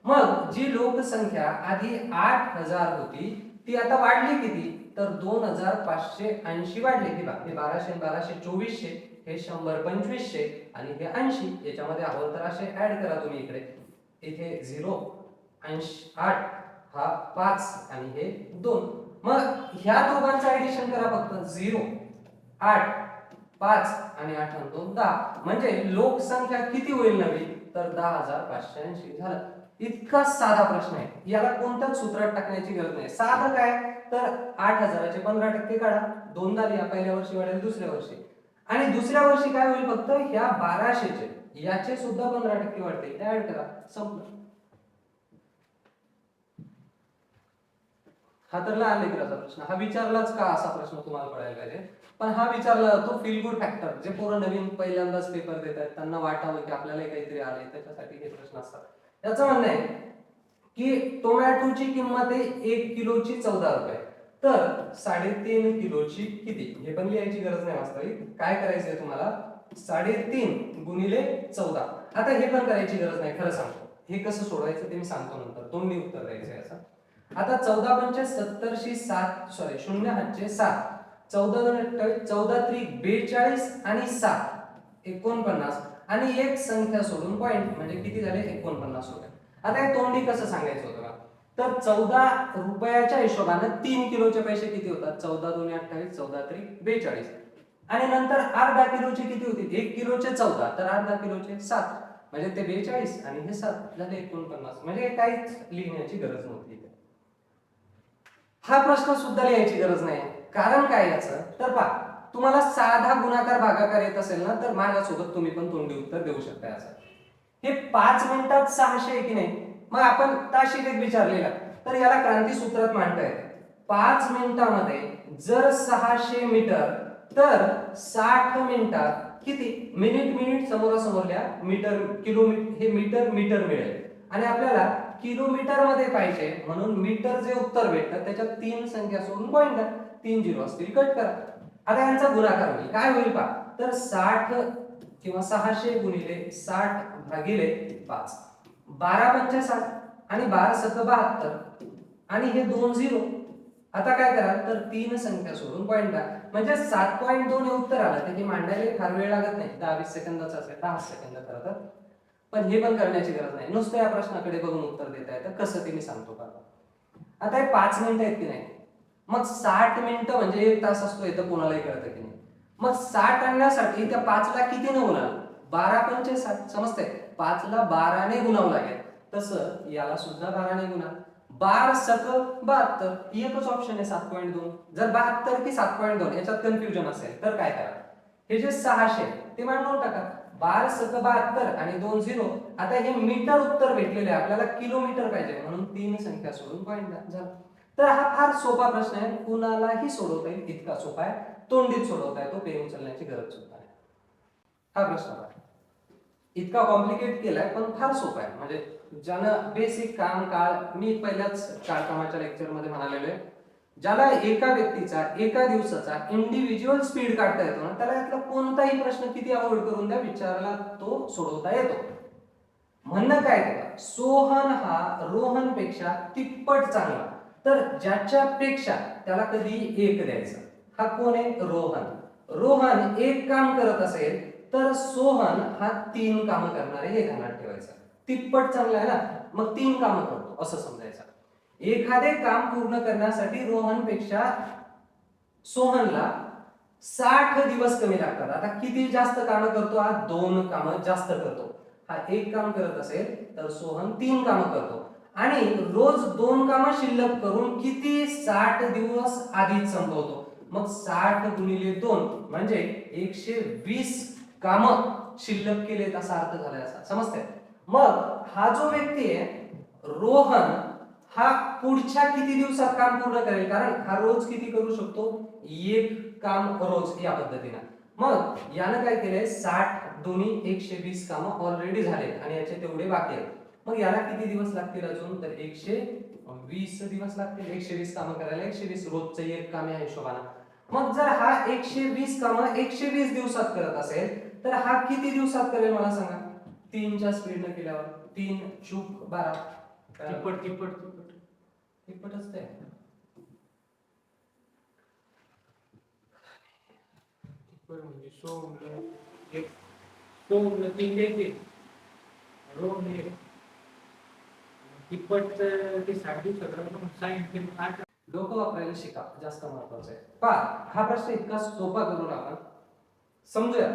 मग जी लोकसंख्या आधी 8000 होती ती आता वाढली किती, तर 2580 वाढली. हे 1200 1200 2400, हे 100 2500 आणि हे 80. याच्यामध्ये हवं तर असे ऍड करा तुम्ही इकडे, इथे 0 8 हा 5 आणि हे 2. मग ह्या दोघांचं ऍडिशन करा फक्त, 0 8 5 आणि 8 आणि 2 10, म्हणजे लोकसंख्या किती होईल नवी, तर 10580 झालं. इतका साधा प्रश्न आहे, याला कोणत्याच सूत्रात टाकण्याची गरज नाही. साधं काय, तर 8000चे 15% काढा, दोनदा लिहा, पहिल्या वर्षी वाढेल दुसऱ्या वर्षी, आणि दुसऱ्या वर्षी काय होईल, फक्त ह्या 1200चे याचे सुद्धा 15% वाढते, ऍड करा, संपलं. हा तर लहान लेकराचा प्रश्न, हा विचारलाच का असा प्रश्न तुम्हाला पडायला पाहिजे. पण हा विचारला जातो फील गुड फॅक्टर, जे पोरं नवीन पहिल्यांदाच पेपर देत आहेत त्यांना वाटावं की आपल्यालाही काहीतरी आलंय, त्याच्यासाठी हे प्रश्न असतात. त्याचं म्हणणं आहे की टोमॅटोची किंमत आहे 1 किलोची 14 रुपये, तर 3.5 किलोची किती, हे पण लिहायची गरज नाही वास्तविक. काय करायचंय तुम्हाला, 3.5 गुणिले 14. आता हे पण करायची गरज नाही, खरं सांगतो. हे कसं सोडवायचं ते मी सांगतो नंतर, तोंडी उत्तर द्यायचं याचं. आता 14 पंचे 70 शी 7, सॉरी 0 हातचे 7, 14 दोन 28, 14 त्रिक 42 आणि 7 49, आणि एक संख्या सोडून पॉइंट म्हणजे किती झाले 49 रुपये. आता हे तोंडी कसं सांगायचं होतं का, तर 14 रुपयाच्या हिशोबाने 3 किलोचे पैसे किती होतात, 14 दोन्ही 28, 14 त्रिक 42, आणि नंतर अर्धा किलोचे किती होतील, 1 किलोचे 14, तर अर्धा किलोचे 7, म्हणजे ते 42 आणि हे 7 झाले 49. म्हणजे काहीच लिहिण्याची गरज नव्हती. हा प्रश्न सुद्धा लिहायची गरज नाही, कारण काय याचं, तर पहा तुम्हाला साधा गुणाकार भागाकार येत असेल ना, तर माझ्यासोबत तुम्ही पण तोंडी उत्तर देऊ शकता याचं. हे 5 मिनिटात 600 आहे की नाही, मग आपण ताशी वेग विचारलेला, तर याला क्रांती सूत्रात मांडता येते. 5 मिनिटामध्ये जर 600 मीटर, तर 60 मिनिटात किती, मिनिट समोरासमोरल्या मीटर किलोमीटर, हे मीटर मिळेल, आणि आपल्याला किलोमीटर मध्ये पाहिजे म्हणून मीटर जे उत्तर भेटतं त्याच्यात 3 संख्या सोडून पॉइंट द्या, 3 झिरो असतील कट करा. आता यांचा गुणाकार होईल, काय होईल पहा, तर 60 किंवा 600 गुणिले 60 भागिले 5, 12 पंचे 60 आणि 12 सक 72, आणि हे 2 झिरो. आता काय करा, तर 3 संख्या सोडून पॉइंट द्या, म्हणजे 7.2 हे उत्तर आलं. ते मांडायला फार वेळ लागत नाही, 10-20 सेकंदाचा असेल, 10 सेकंद खरं तर, पण हे पण करण्याची गरज नाही, नुसतं या प्रश्नाकडे बघून उत्तर देता येतं. कसं ते मी सांगतो का. आता हे 5 मिनिटं आहेत की नाही, मग 60 मिनिटं म्हणजे 1 तास असतो, इथं कोणालाही कळतं की नाही. मग 60 आणण्यासाठी त्या 5 ला किती न गुणा, 12 पंचे 60, समजतंय, 5 ला 12 ने गुणावं लागेल, तसं याला सुद्धा 12 ने गुणा, 12 सक 72, एकच ऑप्शन आहे 7.2. जर 72 की 7.2 याच्यात कन्फ्युजन असेल तर काय करा, हे जे 600 ते मांडून टाका, 12 सक 72 आणि 2 झिरो. आता हे मीटर उत्तर भेटलेले आहे, आपल्याला किलोमीटर पाहिजे म्हणून 3 संख्या सोडून पॉइंट झाला. तर हा फार सोपा प्रश्न आहे, कुणालाही सोडवता येईल, इतका सोपा आहे, तोंडीत सोडवता येतो, पेन उचलण्याची गरज सुद्धा नाही. हा प्रश्न आहे इतका कॉम्प्लिकेट केलाय पण फार सोपा आहे, म्हणजे ज्यानं बेसिक काम काळ, मी पहिल्याच काळकामाच्या लेक्चर मध्ये म्हणालेलो आहे, ज्याला एका व्यक्तीचा एका दिवसाचा इंडिव्हिज्युअल स्पीड काढता येतो ना, त्याला यातला कोणताही प्रश्न किती अवघड करून द्या विचारायला तो सोडवता येतो. म्हणणं काय त्याला, सोहन हा रोहन पेक्षा तिप्पट चांगला, तर ज्याच्यापेक्षा त्याला कधी 1 द्यायचं. हा कोण आहे, रोहन. रोहन 1 काम करत असेल तर सोहन हा 3 कामं करणार आहे, हे ध्यानात ठेवायचं. तिप्पट चांगला आहे ना, मग 3 कामं करतो असं समजायचं. एखादे काम पूर्ण करण्यासाठी रोहन पेक्षा सोहनला 60 दिवस कमी लागतात. आता किती जास्त कामं करतो, हा 2 कामं जास्त करतो. हा 1 काम करत असेल तर सोहन 3 कामं करतो, आणि रोज 2 कामं शिल्लक करून किती 60 दिवस आधीच संपवतो. मग 60 गुणिले 2 म्हणजे 120 कामं शिल्लक केलेत असा अर्थ झालाय, असा समजतंय. मग हा जो व्यक्ती आहे रोहन, हा पुढच्या किती दिवसात काम पूर्ण करेल, कारण हा रोज किती करू शकतो, 1 काम रोज या पद्धतीने. मग यानं काय केलंय, 60 दोन्ही 120 कामं ऑलरेडी झाले आणि याचे तेवढे बाकी आहेत. मग याला किती दिवस लागतील अजून, तर 120 दिवस लागतील 120 कामं करायला. 120 रोजचं 1 काम या हिशोबाने. मग जर हा 120 कामं 120 दिवसात करत असेल तर हा किती दिवसात करेल मला सांगा, 3 च्या स्पीडने केल्यावर, 3 चूक 12, तिप्पटच ते.
म्हणजे 100 3 द्यायचे, रोज तिप्पट ते 60 दिवसात 60
डोकं वापरायला शिका, जास्त महत्वाचं आहे. पहा हा प्रश्न इतका सोपा करून आपण समजूया.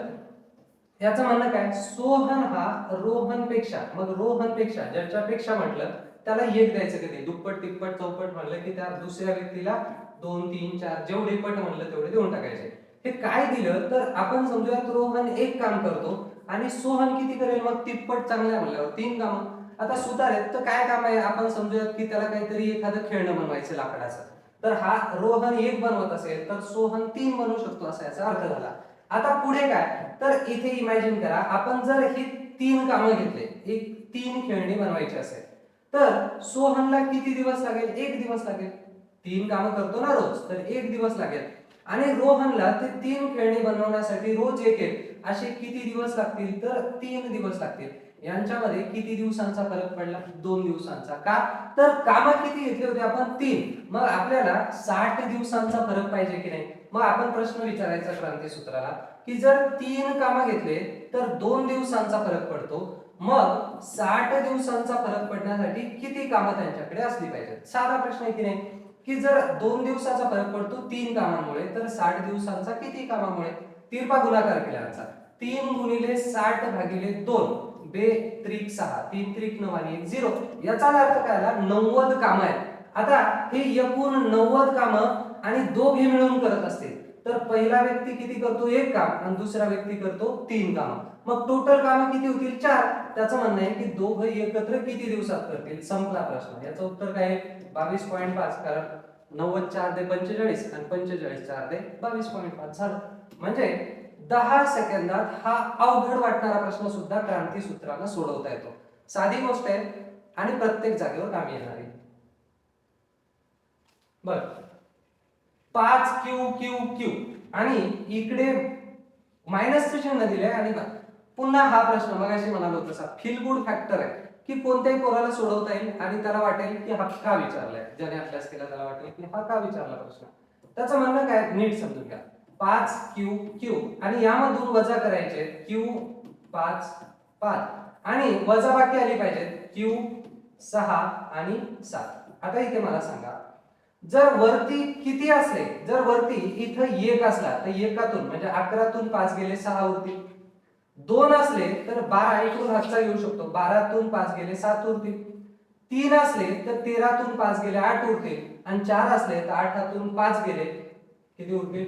याचं म्हणणं काय, सोहन हा रोहन पेक्षा, मग रोहन पेक्षा ज्याच्यापेक्षा म्हटलं त्याला 1 द्यायचं कधी, दुप्पट तिप्पट चौपट म्हणलं की त्या दुसऱ्या व्यक्तीला 2 3 4 जेवढे पट म्हणलं तेवढे देऊन टाकायचे. हे काय दिलं तर आपण समजूयात रोहन 1 काम करतो आणि सोहन किती करेल, मग तिप्पट चांगल्या म्हणल्यावर 3 कामं. आता सुतार आहेत तर काय काम आहे, आपण समजूयात की त्याला काहीतरी एखादं खेळणं बनवायचं लाकडाचं, तर हा रोहन 1 बनवत असेल तर सोहन 3 बनवू शकतो असा याचा अर्थ झाला. आता पुढे काय, तर इथे इमॅजिन करा आपण जर ही 3 कामं घेतले, एक 3 खेळणी बनवायची असेल तर सोहनला किती दिवस लागेल? 1 दिवस लागेल. 3 कामं करतो ना रोज, तर 1 दिवस लागेल. आणि रोहनला ते 3 खेळणी बनवण्यासाठी रोज एक असे किती दिवस लागतील? तर 3 दिवस लागतील. यांच्यामध्ये किती दिवसांचा फरक पडला? 2 दिवसांचा. का? तर कामं किती घेतली होती आपण? 3. मग आपल्याला 60 दिवसांचा फरक पाहिजे की नाही? मग आपण प्रश्न विचारायचा क्रांतीसूत्राला की जर 3 कामं घेतले तर 2 दिवसांचा फरक पडतो, मग 60 दिवसांचा फरक पडण्यासाठी किती कामं त्यांच्याकडे असली पाहिजेत? साधा प्रश्न आहे की नाही? की जर 2 दिवसाचा फरक पडतो 3 कामांमुळे, तर 60 दिवसांचा किती कामामुळे? तिरपा गुणाकार केल्याचा 3 गुणिले 60 भागिले 2 बे त्रिक 6, 3 त्रिक 9 आणि 1 0. याचा अर्थ काय आला? 90 कामं आहेत. आता हे एकूण 90 कामं आणि दोघे मिळून करत असतील तर पहिला व्यक्ती किती करतो? 1 काम आणि दुसरा व्यक्ती करतो 3 कामं. मग टोटल कामं किती होतील? 4. त्याचं म्हणणं आहे की दोघं एकत्र किती दिवसात करतील? संपला प्रश्न. याचं उत्तर काय आहे? 22.5. कारण 90 4 दे 45 आणि 45 4 दे 22.5 झालं. म्हणजे 10 सेकंदात हा अवघड वाटणारा प्रश्न सुद्धा क्रांतीसूत्राला सोडवता येतो. साधी गोष्ट आहे आणि प्रत्येक जागेवर कामी येणार आहे. बर, 5 क्यू क्यू क्यू आणि इकडे मायनसचं चिन्ह दिलंय आणि पुन्हा हा प्रश्न मगाशी म्हणालो तसा फील गुड फॅक्टर आहे की कोणत्याही पोराला सोडवता येईल आणि त्याला वाटेल की हा का विचारलाय. ज्याने अभ्यास केला त्याला वाटेल की हा का विचारला प्रश्न. त्याचं म्हणणं काय? नीट समजून घ्या. 5 क्यू क्यू आणि यामधून वजा करायचे क्यू 5 5 आणि वजाबाकी आली पाहिजे क्यू 6 आणि 7. आता इथे मला सांगा, जर वरती किती असले, जर वरती इथं 1 असला तर 1 म्हणजे 11 5 गेले 6 उरतील. 2 असले तर 12 इकडून हातचा घेऊ शकतो, 12 5 गेले 7 उरतील. 3 असले तर 13 5 गेले 8 उरतील आणि 4 असले तर 8 5 गेले किती उरतील?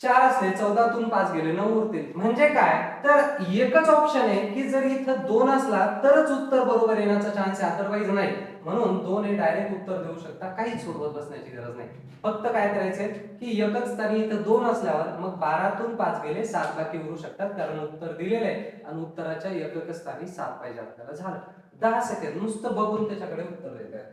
4 असले 14 5 गेले 9 उरतील. म्हणजे काय, तर एकच ऑप्शन आहे की जर इथं 2 असला तरच उत्तर बरोबर येण्याचा चान्स आहे, अदरवाईज नाही. म्हणून 2 हे डायरेक्ट उत्तर देऊ शकता, काहीच सोडवत बसण्याची गरज नाही. फक्त काय करायचंय की एकच स्थानी इथं 2 असल्यावर मग 12 5 गेले 7 बाकी उरू शकतात, कारण उत्तर दिलेलं आहे आणि उत्तराच्या एकक स्थानी 7 पाहिजे आपल्याला. झालं. 10 सेकंद नुसतं बघून त्याच्याकडे उत्तर देत आहे.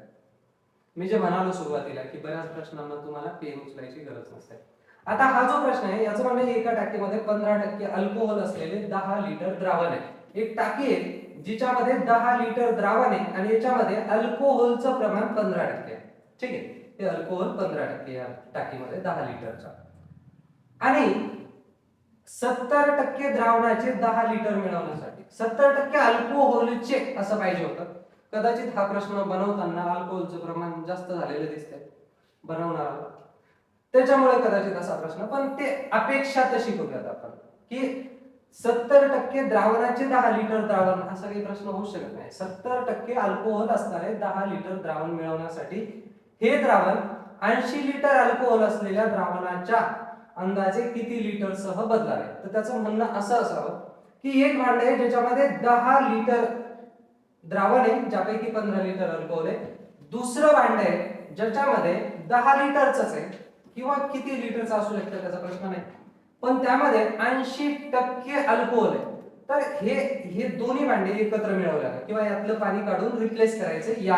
मी जे म्हणालो सुरुवातीला की बऱ्याच प्रश्नांना तुम्हाला पेन उचलायची गरज नसते. आता हा जो प्रश्न आहे याचं म्हणणं आहे एका टाकीमध्ये 15% अल्कोहोल असलेले 10 लिटर द्रावण आहे. एक टाकी आहे जिच्यामध्ये 10 लिटर द्रावण आहे आणि याच्यामध्ये अल्कोहोलचं प्रमाण 15% आहे. ठीक आहे, हे अल्कोहोल 15% या टाकीमध्ये 10 लिटरचा आणि 70% द्रावणाचे 10 लिटर मिळवण्यासाठी 70% अल्कोहोलचे असं पाहिजे होतं. कदाचित हा प्रश्न बनवताना अल्कोहोलचं प्रमाण जास्त झालेलं दिसतंय बनवणारा, त्याच्यामुळे कदाचित असा प्रश्न. पण ते अपेक्षा तशी करूयात आपण की 70% द्रावणाचे 10 लिटर द्रावण असा काही प्रश्न होऊ शकत नाही. 70% अल्कोहोल असणारे 10 लिटर द्रावण मिळवण्यासाठी हे द्रावण 80 लिटर अल्कोहोल असलेल्या द्रावणाच्या अंदाजे किती लिटर सह बदलावे. तर त्याचं म्हणणं असं असावं की एक भांडे आहे ज्याच्यामध्ये 10 लिटर द्रावण आहे ज्यापैकी 15 लिटर अल्कोहोल आहे. दुसरं भांडे आहे ज्याच्यामध्ये 10 लिटरच आहे किंवा किती लिटरचा असू शकतं त्याचा प्रश्न नाही, पण त्यामध्ये 80% अल्कोहोल आहे. तर हे दोन्ही भांडे एकत्र मिळवल्यानं किंवा यातलं पाणी काढून रिप्लेस करायचं या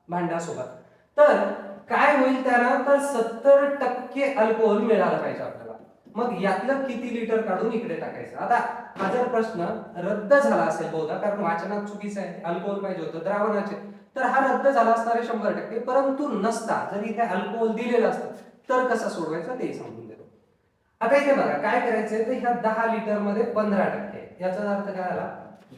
भांड्यासोबत, तर काय होईल त्यानं, तर 70% अल्कोहोल मिळालं पाहिजे आपल्याला. मग यातलं किती लिटर काढून इकडे टाकायचं. आता हा जर प्रश्न रद्द झाला असेल बहुधा, कारण वाचनात चुकीचं आहे, अल्कोहोल पाहिजे होतं द्रावणाचे, तर हा रद्द झाला असणारे 100%. परंतु नसता जर इथे अल्कोहोल दिलेलं असतं तर कसा सोडवायचा ते समजून देतो. आता इथे बघा काय करायचंय, तर ह्या 10 लिटर मध्ये 15%, याचा अर्थ काय आला,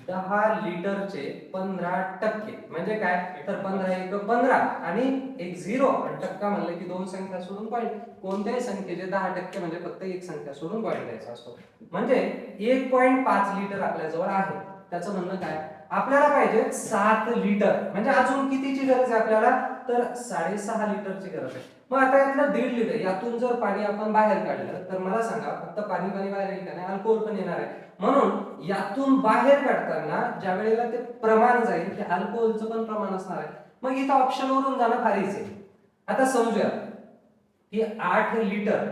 10 लिटरचे 15% म्हणजे काय, तर 15 1 15 आणि 1 0 आणि टक्का म्हणलं की दोन संख्या सोडून पॉईंट. कोणत्याही संख्येचे 10% म्हणजे फक्त एक संख्या सोडून पॉईंट द्यायचा असतो. म्हणजे 1.5 लिटर आपल्या जवळ आहे. त्याचं म्हणणं काय, आपल्याला पाहिजे 7 लिटर, म्हणजे अजून कितीची गरज आहे आपल्याला, तर 6.5 लिटरची गरज आहे. मग आता यातलं 1.5 लिटर, यातून जर पाणी आपण बाहेर काढलं तर मला सांगा फक्त पाणी बाहेर येईल का, नाही, अल्कोहोल पण येणार आहे. म्हणून यातून बाहेर काढताना ज्या वेळेला ते प्रमाण जाईल ते अल्कोहोलचं पण प्रमाण असणार आहे. मग इथं ऑप्शन वरून जाणं फार इझी आहे. आता समजूया की 8 लिटर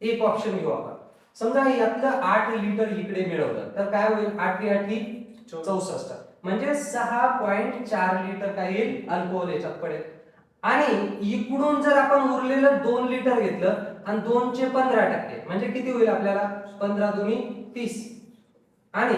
एक ऑप्शन घेऊ आपण. समजा यातलं 8 लिटर इकडे मिळवलं तर काय होईल? 8 8 64 म्हणजे 6.4 लिटर काय येईल? अल्कोहोल याच्यात पडेल. आणि इकडून जर आपण उरलेलं 2 लिटर घेतलं आणि 2 चे 15% म्हणजे किती होईल आपल्याला? 15 दुनी 30 आणि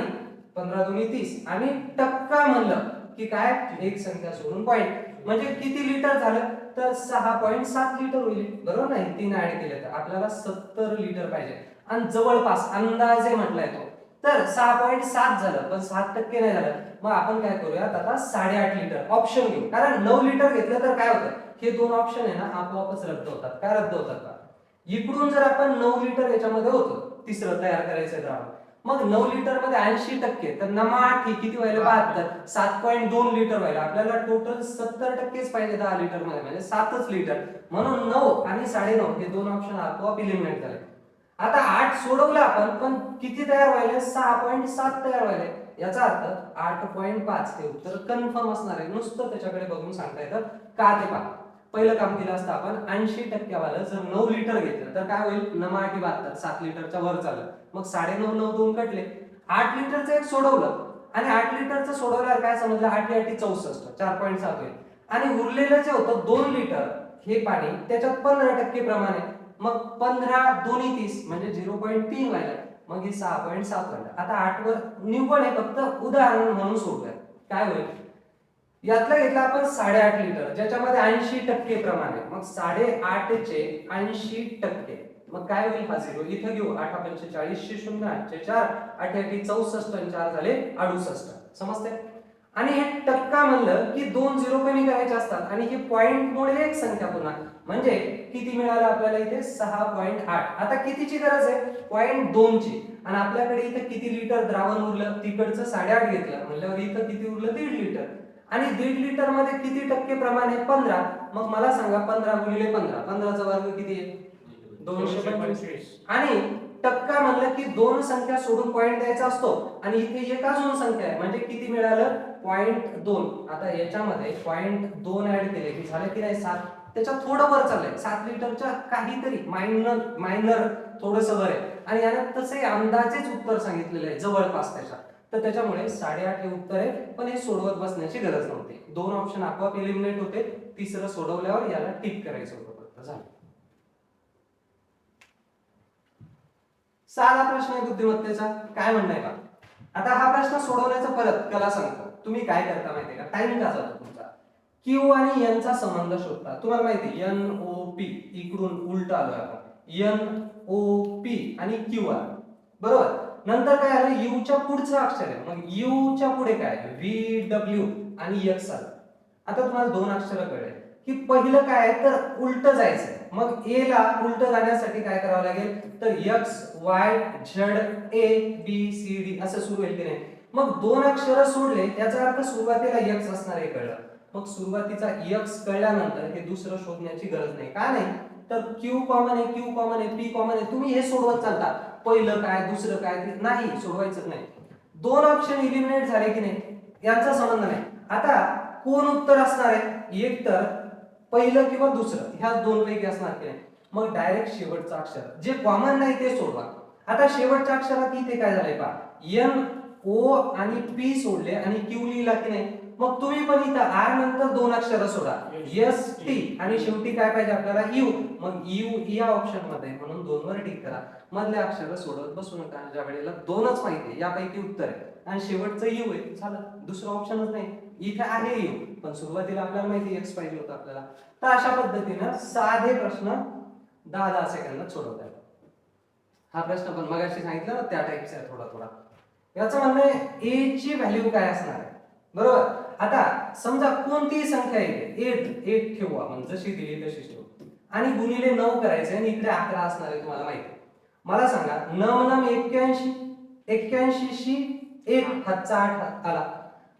15 दुनी 30 आणि टक्का म्हणलं की काय? एक संख्या सोडून पॉइंट म्हणजे किती लिटर झालं? तर 6.7 लिटर होईल. बरोबर नाही? 3 ऍड केले तर आपल्याला 70 लिटर पाहिजे आणि जवळपास अंदाजे म्हटलाय तो तर 6.7 झालं पण 7% नाही झालं. मग आपण काय करूयात आता 8.5 लिटर ऑप्शन घेऊ. कारण 9 लिटर घेतलं तर काय होतं? हे दोन ऑप्शन आहे ना आपोआपच रद्द होतात. काय रद्द होतात का? इकडून जर आपण 9 लिटर याच्यामध्ये होतो तिसरं तयार करायचं द्रावण मग 9 लिटर मध्ये 80% तर नमा किती व्हायला? 72 7.2 लिटर व्हायला. आपल्याला टोटल 70%च पाहिजे 10 लिटर मध्ये म्हणजे 7च लिटर. म्हणून 9 आणि 9.5 हे दोन ऑप्शन आपोआप इलिमिनेट झाले. आता 8 सोडवलं आपण पण किती तयार व्हायले? 6.7 तयार व्हायले. याचा अर्थ 8.5 हे उत्तर कन्फर्म असणार आहे. नुसतं त्याच्याकडे बघून सांगता येतं का ते पहा. पहिलं काम केलं असतं आपण 80% वाला जर 9 लिटर घेतलं तर काय होईल? 9.72 7 लिटरच्या वर चाललं. मग 9.5 9 2 कटले. 8 लिटरचं एक सोडवलं आणि 8 लिटरचं सोडवल्यावर काय समजलं? 8 8 64 4.7 होईल. आणि उरलेलं जे होतं 2 लिटर हे पाणी त्याच्यात 15% प्रमाणे मग 15 दोन्ही 30 म्हणजे 0.3 व्हायला. मग हे 6.7 व्हायला. आता 8 वर निव्वळ आहे फक्त उदाहरण म्हणून सोडूया. काय होईल? यातलं घेतलं आपण 8.5 लिटर ज्याच्यामध्ये 80% प्रमाणे मग 8.5 चे 80% मग काय होईल? हा 0 इथं घेऊ. 8 45 0 8 4 8 8 64 आणि 4 झाले 68. समजते? आणि हे टक्का म्हणलं की 2 0 कमी करायचे असतात आणि हे पॉइंट मुळे एक संख्या पुन्हा म्हणजे किती मिळालं आपल्याला इथे? 6.8. आता कितीची गरज आहे? 0.2 ची. आणि आपल्याकडे इथे किती लिटर द्रावण उरलं? तिकडचं 8.5 घेतलं म्हणल्यावर इथं किती उरलं? 1.5 लिटर. आणि 1.5 लिटर मध्ये किती टक्के प्रमाण आहे? 15. मग मला सांगा 15 गुणिले 15 15 चा वर्ग किती आहे? 225. आणि टक्का म्हणलं की दोन संख्या सोडून पॉइंट द्यायचा असतो आणि इथे एक अजून संख्या आहे म्हणजे किती मिळालं? 0.2. आता याच्यामध्ये 0.2 ऍड केले की झाले की नाही 7. त्याच्यात थोडं वर चाललंय 7 लिटरच्या काहीतरी मायनर थोडस वर आहे आणि याने तसे अंदाजेच उत्तर सांगितलेलं आहे जवळपास त्याच्या. तर त्याच्यामुळे 8.5 हे उत्तर आहे पण हे सोडवत बसण्याची गरज नव्हती. दोन ऑप्शन आपोआप एलिमिनेट होते. तिसरं सोडवल्यावर याला टिक करायचं होतं फक्त. झालं. साधा प्रश्न आहे बुद्धिमत्तेचा. काय म्हणणं का? आता हा प्रश्न सोडवण्याचा परत कला सांगतो. तुम्ही काय करता माहितीये का? टाइम का जातो तुमचा? क्यू आणि एन चा संबंध शोधता. तुम्हाला माहिती एन ओ पी इकडून उलट आलोय आपण. एन ओ पी आणि क्यू आर बरोबर. नंतर काय आलं? यू च्या पुढचं अक्षर आहे. मग यू च्या पुढे काय? व्ही डब्ल्यू आणि एक्स आलं. आता तुम्हाला दोन अक्षर कळले की पहिलं काय आहे तर उलट जायचंय. मग ए ला उलट जाण्यासाठी काय करावं लागेल? तर X Y Z A B C D असं सुरू होईल की नाही. मग दोन अक्षर सोडले याचा अर्थ सुरुवातीला एक्स असणार आहे कळलं. मग सुरुवातीचा एक्स कळल्यानंतर हे दुसरं शोधण्याची गरज नाही. का नाही? तर क्यू कॉमन आहे, क्यू कॉमन आहे, पी कॉमन आहे. तुम्ही हे सोडवत चालता. पहिलं काय दुसरं काय नाही सोडवायचं नाही. दोन ऑप्शन इलिमिनेट झाले की नाही यांचा संबंध नाही. आता कोण उत्तर असणार आहे? एक तर पहिलं किंवा दुसरं ह्या दोन पैकी असणार की नाही. मग डायरेक्ट शेवटचं अक्षर जे कॉमन नाही ते सोडवा. आता शेवटच्या अक्षरात इथे काय झालंय पहा. एन ओ आणि पी सोडले आणि क्यू लिहिला की नाही. मग तुम्ही पण इथं आर नंतर दोन अक्षर सोडा एस टी आणि शेवटी काय पाहिजे आपल्याला? यू. मग यू या ऑप्शन मध्ये म्हणून दोन वर टिक करा. मधले अक्षर सोडत बसू नका. ज्या वेळेला दोनच माहिती आहे यापैकी उत्तर आहे आणि शेवटचं यू आहे झालं. दुसरं ऑप्शनच नाही. इथे आहे यू पण सुरुवातीला आपल्याला माहिती एक्स पाहिजे होतं आपल्याला. तर अशा पद्धतीनं साधे प्रश्न 10-10 सेकंदात सोडवता येतात. हा प्रश्न पण मगाशी सांगितलं ना त्या टाइपचा आहे थोडा थोडा. याचं म्हणणं आहे ए ची व्हॅल्यू काय असणार आहे बरोबर. आता समजा कोणतीही संख्या येते 8 ठेवू आपण जशी दिली तशीच ठेवू आणि गुणिले 9 करायचे आणि इकडे 11 असणार आहे तुम्हाला माहिती आहे. मला सांगा 9 81 शी 1 हातचा 8 आला.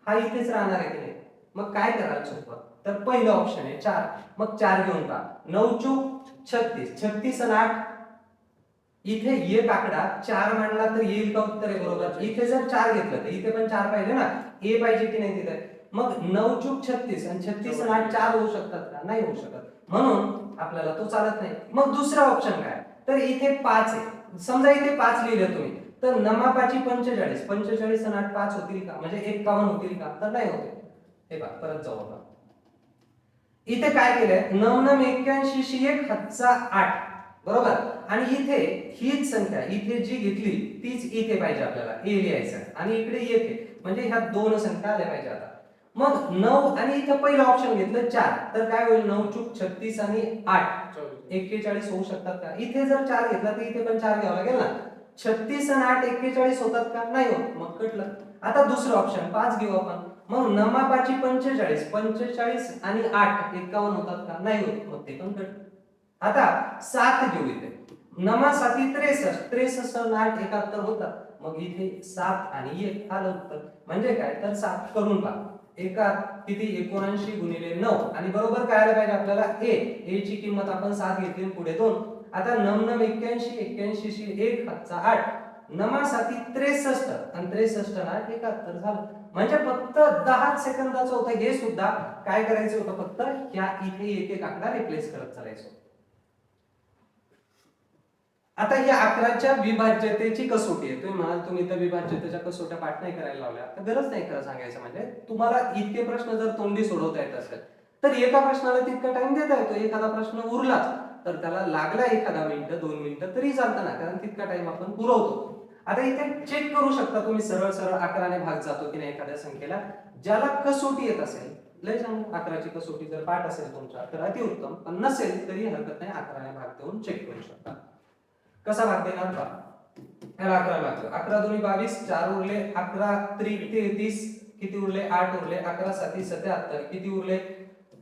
हा इथेच राहणार आहे की नाही. मग काय कराल सोपं? तर पहिलं ऑप्शन आहे 4. मग 4 घेऊन पहा. 9 चूक 36 36 आणि 8 इथे एक आकडा 4 मांडला तर येईल का उत्तर आहे बरोबर. इथे जर 4 घेतलं तर इथे पण 4 पाहिजे ना. ए पाहिजे की नाही तिथे. मग 9 चूक 36 आणि 36 आणि 8 4 होऊ शकतात का? नाही होऊ शकत. म्हणून आपल्याला तो चालत नाही. मग दुसरा ऑप्शन काय, तर इथे 5 आहे. समजा इथे 5 लिहिलं तुम्ही, तर नमापाची 45, 45 आणि 8 5 होतील का, म्हणजे 51 होतील का, तर नाही होते. हे पहा परत जाऊ आपण. इथे काय केलंय, नम 81 शी 1 हातचा 8 बरोबर, आणि इथे हीच संख्या इथे जी घेतली तीच इथे पाहिजे आपल्याला, ए लिहायचं आणि इकडे येते, म्हणजे ह्या दोन संख्या आल्या पाहिजे. आता मग 9 आणि इथे पहिलं ऑप्शन घेतलं 4, तर काय होईल, 9 चूक 36 आणि 8 41 होऊ शकतात का. इथे जर 4 घेतला तर इथे पण 4 घ्यावा लागेल ना. 36 आणि 8 41 होतात का, नाही होत, मग कटलं. आता दुसरं ऑप्शन 5 घेऊ आपण. मग नमापाची 45, 45 आणि 8 51 होतात का, नाही होत, मग ते पण कट. आता 7 घेऊ इथे. नमा 7 63, 63 आणि 8 71 होतात, मग इथे 7 आणि 1 आलं उत्तर. म्हणजे काय, तर 7 करून पहा. एका किती 79 गुणिले 9 आणि बरोबर काय आलं पाहिजे आपल्याला, ए ची किंमत आपण 7 घेतली पुढे 2. आता 9 81, 81 शी 1 हातचा 8, नमा 7 63 आणि 63 आणि 8 71 झालं. म्हणजे फक्त 10 सेकंदाचं होतं हे सुद्धा. काय करायचं होतं, फक्त ह्या इथे एक एक आकडा रिप्लेस करत चालायचं. आता या 11च्या विभाज्यतेची कसोटी आहे. तुम्ही म्हणाल तुम्ही तर विभाज्यतेच्या कसोट्या पाठ नाही करायला लावल्या, तर गरज नाही खरं सांगायचं. म्हणजे तुम्हाला इतके प्रश्न जर तोंडी सोडवता येत असेल तर एका प्रश्नाला तितका टाइम देता येतो. एखादा प्रश्न उरलाच तर त्याला लागला एखादा मिनिट 2 मिनिटं तरी चालतं ना, कारण तितका टाइम आपण पुरवतो. आता इथे चेक करू शकता तुम्ही, सरळ सरळ 11ने भाग जातो की नाही एखाद्या संख्येला. ज्याला कसोटी येत असेल, लय सांगू 11ची कसोटी जर पाठ असेल तुमचा तर अतिउत्तम, पण नसेल तरी हरकत नाही, 11ने भाग देऊन चेक करू शकता. कसा भाग देणार पहा. ह्याला 11 लागतो, 11 दोन्ही 22, 4 उरले, 11 त्रिक 33, किती उरले 8 उरले, 11 7 77, किती उरले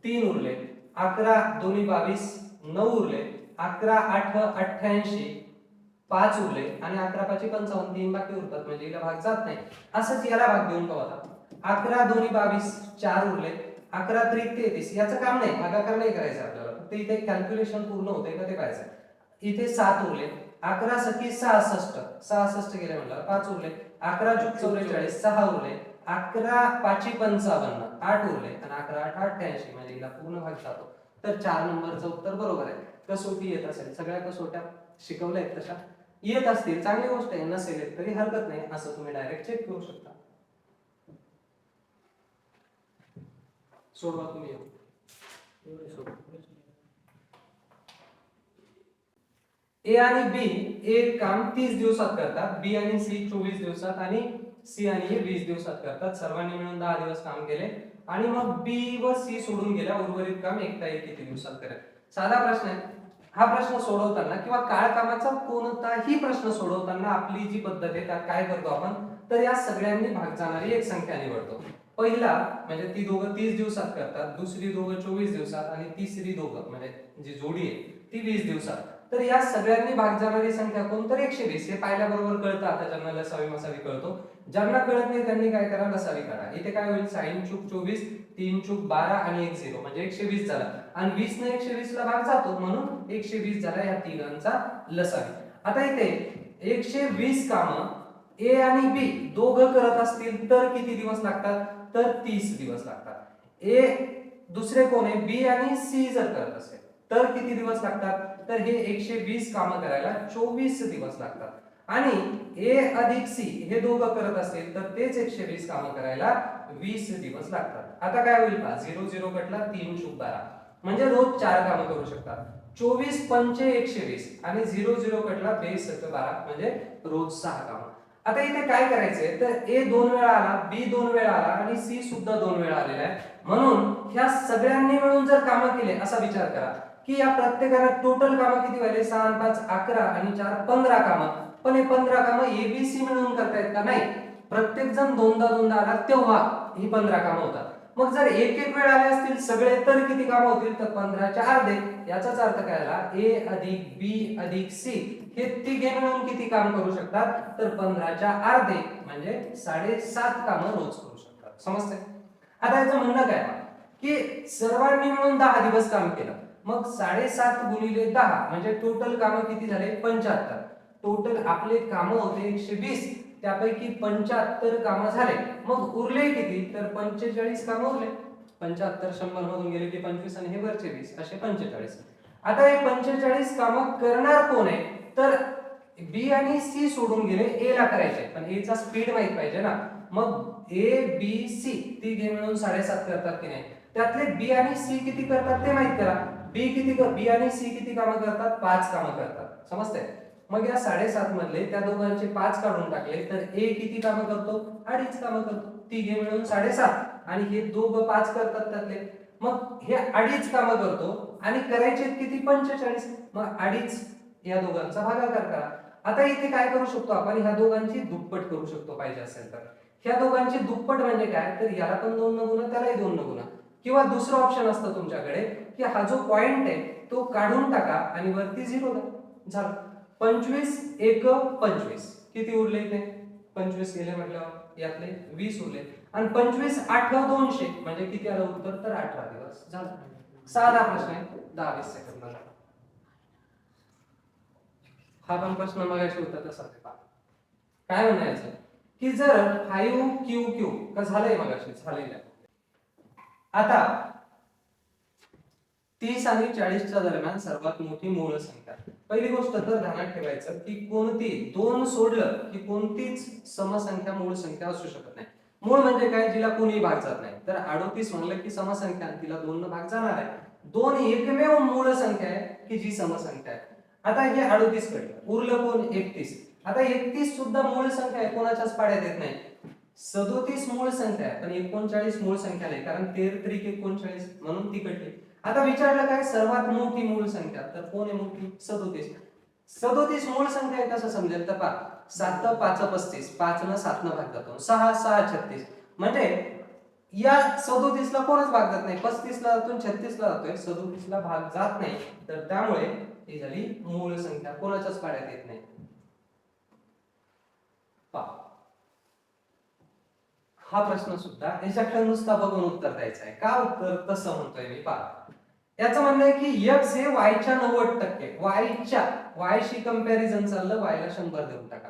3 उरले, 11 दोन्ही 22 9 उरले, 11 8 88 5 उरले आणि 11 5 55 3 बाकी उरतात, म्हणजे याला भाग जात नाही. असंच याला भाग देऊन बघा. 11 दोन्ही 22 4 उरले, 11 त्रिक 33, याचं काम नाही, भागाकार नाही करायचं आपल्याला, फक्त इथे कॅल्क्युलेशन पूर्ण होते का ते पाहायचं. इथे 7 उरले, 11 सखी 66, 66 गेले म्हणलं, 5 उरले, 11 चूक 44 6 उरले, 11 5 55 8 उरले आणि 11 8 88, म्हणजे हिला पूर्ण भाग जातो. तर 4 नंबरचं उत्तर बरोबर आहे. कसोटी येत असेल, सगळ्या कसोट्या शिकवल्या आहेत तशा येत असतील, चांगली गोष्ट आहे. नसेल तरी हरकत नाही, असं तुम्ही डायरेक्ट चेक करू शकता. सोडवा तुम्ही. ए आणि बी एक काम 30 दिवसात करतात, बी आणि सी 24 दिवसात आणि सी आणि ए 20 दिवसात करतात. सर्वांनी मिळून 10 दिवस काम केले आणि मग बी व सी सोडून गेल्या, उर्वरित काम एकटा एक किती दिवसात करेल. साधा प्रश्न आहे हा. प्रश्न सोडवताना किंवा काळ कामाचा कोणताही प्रश्न सोडवताना आपली जी पद्धत आहे त्यात काय करतो आपण, तर या सगळ्यांनी भाग जाणारी एक संख्या निवडतो. पहिला म्हणजे ती दोघं 30 दिवसात करतात, दुसरी दोघं 24 दिवसात आणि तिसरी दोघं म्हणजे जी जोडी आहे ती 20 दिवसात. तर या सगळ्यांनी भाग जाणारी संख्या कोण, तर 120. हे पाहिल्याबरोबर कळतं. आता ज्यांना लसावी मसावी कळतो, ज्यांना कळत नाही त्यांनी काय करा, लसावी काढा. इथे काय होईल, साइन चूक 24 3 चूक 12 आणि 1 0 म्हणजे 120 झाला आणि 20 ने 120 ला भाग जातो म्हणून 120 झाला या तिघांचा लसावी. आता इथे 120 कामं ए आणि बी दोघं करत असतील तर किती दिवस लागतात, तर 30 दिवस लागतात. ए दुसरे कोण आहे, बी आणि सी जर करत असेल तर किती दिवस लागतात, तर हे 120 कामं करायला 24 दिवस लागतात. आणि ए अधिक सी हे दोघं करत असतील तर तेच 120 कामं करायला 20 दिवस लागतात. आता काय होईल पहा, 0 0 कटला, 3 चूक 12 म्हणजे रोज 4 कामं करू शकतात. 24 पंचे 120 आणि 0 0 कटला, 23 12 म्हणजे रोज 6 कामं. आता इथे काय करायचंय, तर ए 2 वेळा आला, बी 2 वेळा आला आणि सी सुद्धा 2 वेळा आलेला आहे. म्हणून ह्या सगळ्यांनी मिळून जर कामं केले, असा विचार करा की या प्रत्येकाला टोटल कामं किती व्हायले, 6 आणि 5 11 आणि 4 15 कामं. पण हे 15 कामं एबीसी मिळून करतायत का, नाही. प्रत्येक जण दोनदा दोनदा आला तेव्हा ही 15 कामं होतात. मग जर एक एक वेळ आले असतील सगळे तर किती कामं होतील, तर 15चे अर्धे. याचाच अर्थ काय आला, ए अधिक बी अधिक सी हे तिघे मिळून किती काम करू शकतात, तर 15च्या अर्धे म्हणजे 7.5 कामं रोज करू शकतात. समजतंय. आता याचं म्हणणं काय की सर्वांनी मिळून 10 दिवस काम केलं, मग 7.5 गुणिले 10 म्हणजे टोटल कामं किती झाले, 75. टोटल आपले कामं होते 120, त्यापैकी 75 कामं झाले, मग उरले किती, तर 45 कामं उरले. 75 100 मधून गेले की 25 आणि हे वरचे 20 असे 45. आता हे 45 कामं करणार कोण आहे? तर बी आणि सी सोडून गेले, ए ला करायचे, पण ए चा स्पीड माहित पाहिजे ना. मग ए बी सी तिघे मिळून 7.5 करतात की नाही, त्यातले बी आणि सी किती करतात ते माहित करा. बी आणि सी किती कामं करतात? 5 कामं करतात. समजतंय? मग या 7.5 मधले त्या दोघांचे 5 काढून टाकले तर ए किती कामं करतो? 2.5 कामं करतो. तिघे मिळून 7.5 आणि हे दोघं 5 करतात त्यातले, मग हे 2.5 कामं करतो आणि करायचे किती? 45. मग 2.5 या दोघांचा भागाकार करा. आता इथे काय करू शकतो आपण? ह्या दोघांची दुप्पट करू शकतो पाहिजे असेल तर. ह्या दोघांची दुप्पट म्हणजे काय? तर याला पण 2 न गुणा, त्यालाही 2 न गुणा. किंवा दुसरं ऑप्शन असतं तुमच्याकडे की हा जो पॉइंट आहे तो काढून टाका आणि वरती 0 झालं. 25 1 25 किती उरले इथे? 25 गेले म्हटल्यावर यातले 20 उरले आणि 25 8 200 म्हणजे किती आलं उत्तर? तर 18 दिवस झालं. साधा प्रश्न आहे, 10-20 सेकंद झाला. हा पण प्रश्न मगाशी होता तसा ते पहा. काय म्हणायचं की जर 5QQ का झालंय मगाशी झालेलं आहे. आता 30 आणि 40च्या दरम्यान सर्वात मोठी मूळ संख्या. पहिली गोष्ट तर ध्यानात ठेवायचं की कोणती 2 सोडलं की कोणतीच समसंख्या मूळ संख्या असू शकत नाही. मूळ म्हणजे काय? जिला कोणी भाग जात नाही. तर 38 म्हणलं की समसंख्या तिला 2 न भाग जाणार आहे. 2 एकमेव मूळ संख्या आहे की जी समसंख्या आहे. आता हे 38 कडे उरलं कोण? 31. आता 31 सुद्धा मूळ संख्या आहे, कोणाच्याच पाड्यात येत नाही. 37 मूळ संख्या आहे पण 39 मूळ संख्या नाही, कारण 13 त्रिक 39 म्हणून ती कटली. आता विचारलं काय सर्वात मोठी मूळ संख्या, तर कोण आहे मोठी? 37. 37 मूळ संख्या आहे कसं समजेल? तर पहा, 7 5 35, 5 न 7 न भाग जातो, 6 6 36 म्हणजे या 37 ला कोणच भाग जात नाही. 35 ला जातो, 36 ला जातोय, 37 ला भाग जात नाही. तर त्यामुळे ही झाली मूळ संख्या, कोणाच्याच पाड्यात येत नाही. पहा, हा प्रश्न सुद्धा याच्याकडे नुसता बघून उत्तर द्यायचं आहे. का उत्तर तसं म्हणतोय मी? पहा, याचं म्हणणं आहे की x हे y च्या 90%, y शी कंपॅरिझन चाललं, y ला 100 देऊन टाका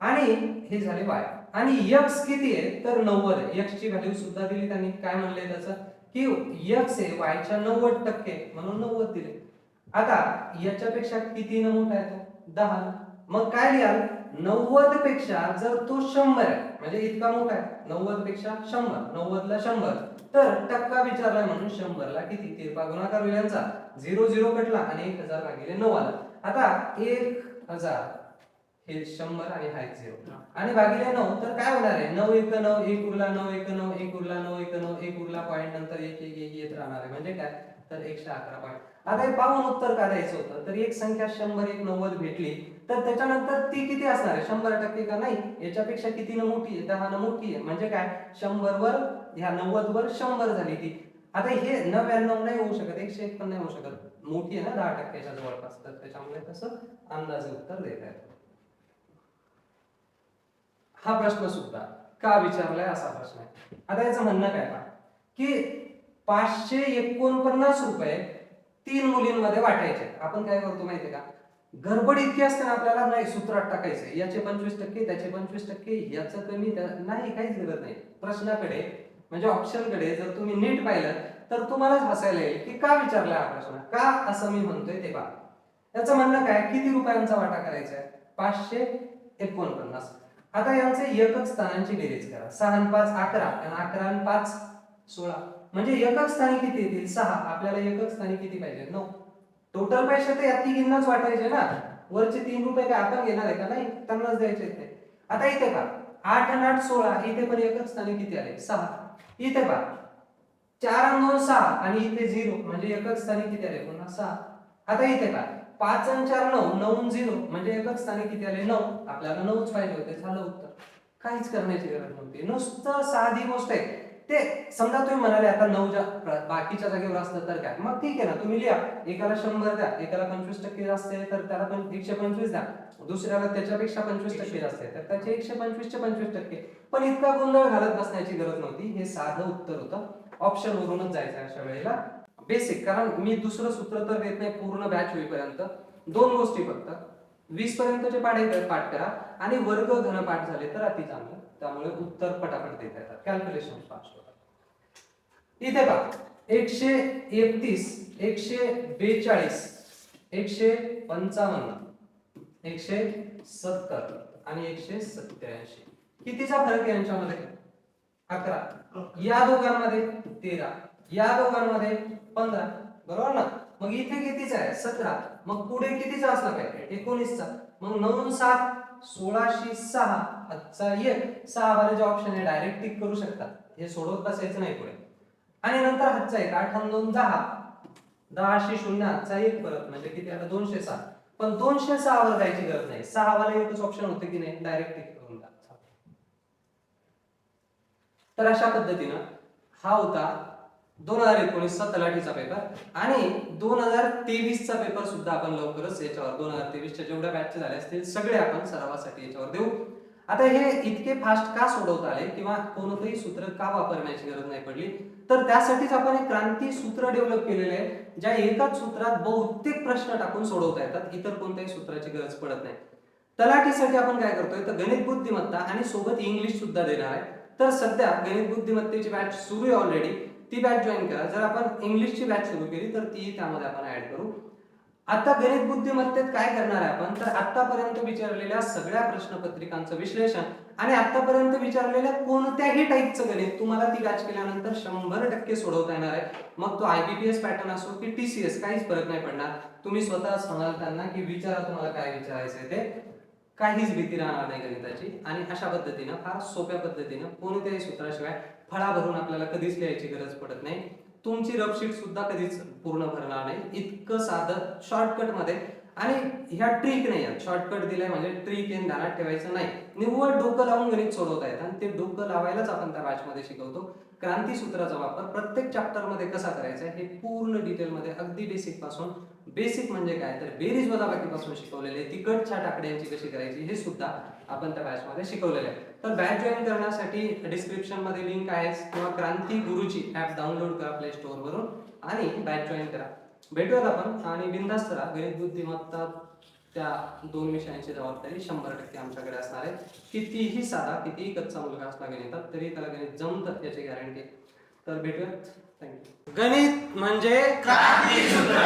आणि हे झाले y आणि x किती आहे? तर 90 आहे. x ची व्हॅल्यू सुद्धा दिली त्यांनी. काय म्हणले त्याचं की x हे y च्या 90% म्हणून 90 दिले. आता याच्यापेक्षा किती न मोठा आहे तो? 10. मग काय लिहाल? 90 पेक्षा जर तो 100 आहे म्हणजे इतका मोठा आहे, 90 पेक्षा 100, 90 ला 100, तर टक्का विचारलाय म्हणून 100 ला किती? तिरपा गुणाकार होईल यांचा. 0 0 कटला आणि 1000 भागिले 9 आला. आता 1000 हे 100 आणि हा 0 आणि भागिले 9 तर काय होणार आहे? 9 1 9 1 उरला, 9 1 9 1 उरला, 9 1 9 1 उरला, पॉइंट नंतर 1 1 1 येत राहणार आहे म्हणजे काय? तर 111 पॉइंट. आता हे पाहून उत्तर काढायचं होतं. तर एक संख्या 100 1 90 भेटली तर त्याच्यानंतर ती किती असणार आहे? 100% का नाही? याच्यापेक्षा किती न मोठी आहे? 10 न मोठी आहे म्हणजे काय? 100 वर ह्या 90 वर 100 झाली ती. आता हे 99 नाही होऊ शकत, 101 पण नाही होऊ शकत, मोठी आहे ना 10%च्या जवळपास, तर त्याच्यामुळे तसं अंदाजे उत्तर देत आहे. हा प्रश्न सुद्धा का विचारलाय असा प्रश्न आहे. आता याचं म्हणणं काय पहा की 549 रुपये 3 मुलींमध्ये वाटायचे. आपण काय करतो माहितीये का? गडबड इतकी असते ना आपल्याला, नाही सूत्रात टाकायचं, याचे 25%, त्याचे 25%, याचं कमी, नाही काहीच गरज नाही. प्रश्नाकडे म्हणजे ऑप्शन कडे जर तुम्ही नीट पाहिलं तर तुम्हालाच हसायला येईल की का विचारलाय हा प्रश्न, का असं मी म्हणतोय ते पहा. याचं म्हणणं काय? किती रुपयांचा वाटा करायचा आहे? 549. आता यांचे एकक स्थानांची बेरीज करा. 6 आणि 5 11 आणि 11 आणि 5 16 म्हणजे एकक स्थानी किती येतील? 6. आपल्याला एकक स्थानी किती पाहिजे? 9. टोटल पैसे तर या तिघींनाच वाटायचे ना. वरचे 3 रुपये काय आपण घेणार आहे का? नाही, त्यांनाच द्यायचे ते. आता इथे पहा, 8 आणि 8 16, इथे पण एकक स्थानी किती आले? 6. इथे पहा 4 आणि 2 6 आणि इथे 0 म्हणजे एकक स्थानी किती आले? पुन्हा 6. आता इथे पहा 5 आणि 4 9, 9 आणि 0 म्हणजे एकक स्थानी किती आले? 9. आपल्याला 9च पाहिजे होते, झालं उत्तर. काहीच करण्याची गरज नव्हती, नुसतं साधी गोष्ट आहे. ते समजा तुम्ही म्हणाले आता 9 बाकीच्या जागेवर असलं तर काय? मग ठीक आहे ना, तुम्ही लिहा, एकाला 100 द्या, एकाला 25% जास्त आहे तर त्याला पण 125 द्या, दुसऱ्याला त्याच्यापेक्षा 25% जास्त आहे तर त्याचे 125 चे 25%. पण इतका गोंधळ घालत बसण्याची गरज नव्हती. हे साधं उत्तर होतं, ऑप्शन वरूनच जायचं अशा वेळेला. बेसिक, कारण मी दुसरं सूत्र तर देत नाही पूर्ण बॅच होईपर्यंत. 2 गोष्टी फक्त, 20 पर्यंतचे पाढे पाठ करा आणि वर्ग घन पाठ झाले तर अति चांगलं, त्यामुळे उत्तर पटापट देता येतात, कॅल्क्युलेशन फास्ट होतात. इथे पहा 131, 142, 155, 170 आणि 187. कितीचा फरक आहे यांच्यामध्ये? 11. या दोघांमध्ये 13, या दोघांमध्ये 15, बरोबर ना? मग इथे कितीचा आहे? 17. मग पुढे कितीचा असला पाहिजे? 19चा. मग 9 7 1606 हातचा 1. 6 वाले ऑप्शन आहे डायरेक्ट टिक करू शकता. हे सोडवत बसायचं नाही पुढे. आणि नंतर हातचा 1 8 आणि 2 10. 10 0 हातचा 1 परत म्हणजे किती आला? 206. पण 206 वर जायची गरज नाही. 6 वाला एकच ऑप्शन होते की नाही, डायरेक्ट टिक करून टाका. तर अशा पद्धतीनं हा होता 2019 चा तलाठीचा पेपर आणि 2023 चा पेपर सुद्धा आपण लवकरच याच्यावर 2023 च्या जेवढ्या बॅच झाले असतील सगळे आपण सरावासाठी याच्यावर देऊ. आता हे इतके फास्ट का सोडवता आले किंवा कोणतंही सूत्र का वापरण्याची गरज नाही पडली, तर त्यासाठीच आपण एक क्रांती सूत्र डेव्हलप केलेले आहे ज्या एकाच सूत्रात बहुतेक प्रश्न टाकून सोडवता येतात. इतर कोणत्याही सूत्राची गरज पडत नाही. तलाठीसाठी आपण काय करतोय तर गणित बुद्धिमत्ता आणि सोबत इंग्लिश सुद्धा देणार आहे. तर सध्या गणित बुद्धिमत्तेची बॅच सुरू आहे ऑलरेडी, ती बॅच जॉईन करा. जर आपण इंग्लिशची बॅच सुरू केली तर ती त्यामध्ये आपण ऍड करू. आता गणित बुद्धिमत्तेत काय करणार आहे आपण तर आतापर्यंत विचारलेल्या सगळ्या प्रश्नपत्रिकांचं विश्लेषण आणि आतापर्यंत विचारलेल्या कोणत्याही टाईपचं गणित तुम्हाला ती बॅच केल्यानंतर 100% सोडवता येणार आहे. मग तो IBPS पॅटर्न असो की TCS काहीच फरक नाही पडणार. तुम्ही स्वतः सांगाल की विचारा तुम्हाला काय विचारायचंय ते, काहीच भीती राहणार नाही गणिताची. आणि अशा पद्धतीनं फार सोप्या पद्धतीनं कोणत्याही सूत्राशिवाय फळा भरून आपल्याला कधीच लिहायची गरज पडत नाही. तुमची रफशीट सुद्धा कधीच पूर्ण भरणार नाही. इतकं साधं शॉर्टकट मध्ये. आणि ह्या ट्रिक नाही आहेत, शॉर्टकट दिलाय म्हणजे ट्रिक इन ध्यानात ठेवायचं नाही. निव्वळ डोकं लावून गणित सोडवता येतं आणि ते डोकं लावायलाच आपण त्या बॅच मध्ये शिकवतो. क्रांती सूत्राचा वापर प्रत्येक चॅप्टर मध्ये कसा करायचा हे पूर्ण डिटेल मध्ये अगदी बेसिक पासून, बेसिक म्हणजे काय तर बेरीज वजाबाकी पासून शिकवलेले, तिकट छाट आकड्यांची कशी करायची हे सुद्धा आपण त्या बॅच मध्ये शिकवलेले आहे. तर बॅच जॉईन करण्यासाठी डिस्क्रिप्शन मध्ये लिंक आहे किंवा क्रांती गुरुची ऍप डाउनलोड करा प्ले स्टोअर वरून आणि बॅच जॉईन करा. भेटूयात आपण आणि बिंदास्त राहा. गणित बुद्धिमत्ता त्या 2 विषयांची जबाबदारी 100% आमच्याकडे असणार आहे. कितीही साधा, कितीही कच्चा मुलगा असला गणितात तरी त्याला गणित जमतं याची गॅरंटी. तर भेटूयात. थँक्यू. गणित म्हणजे क्रांती सूत्र.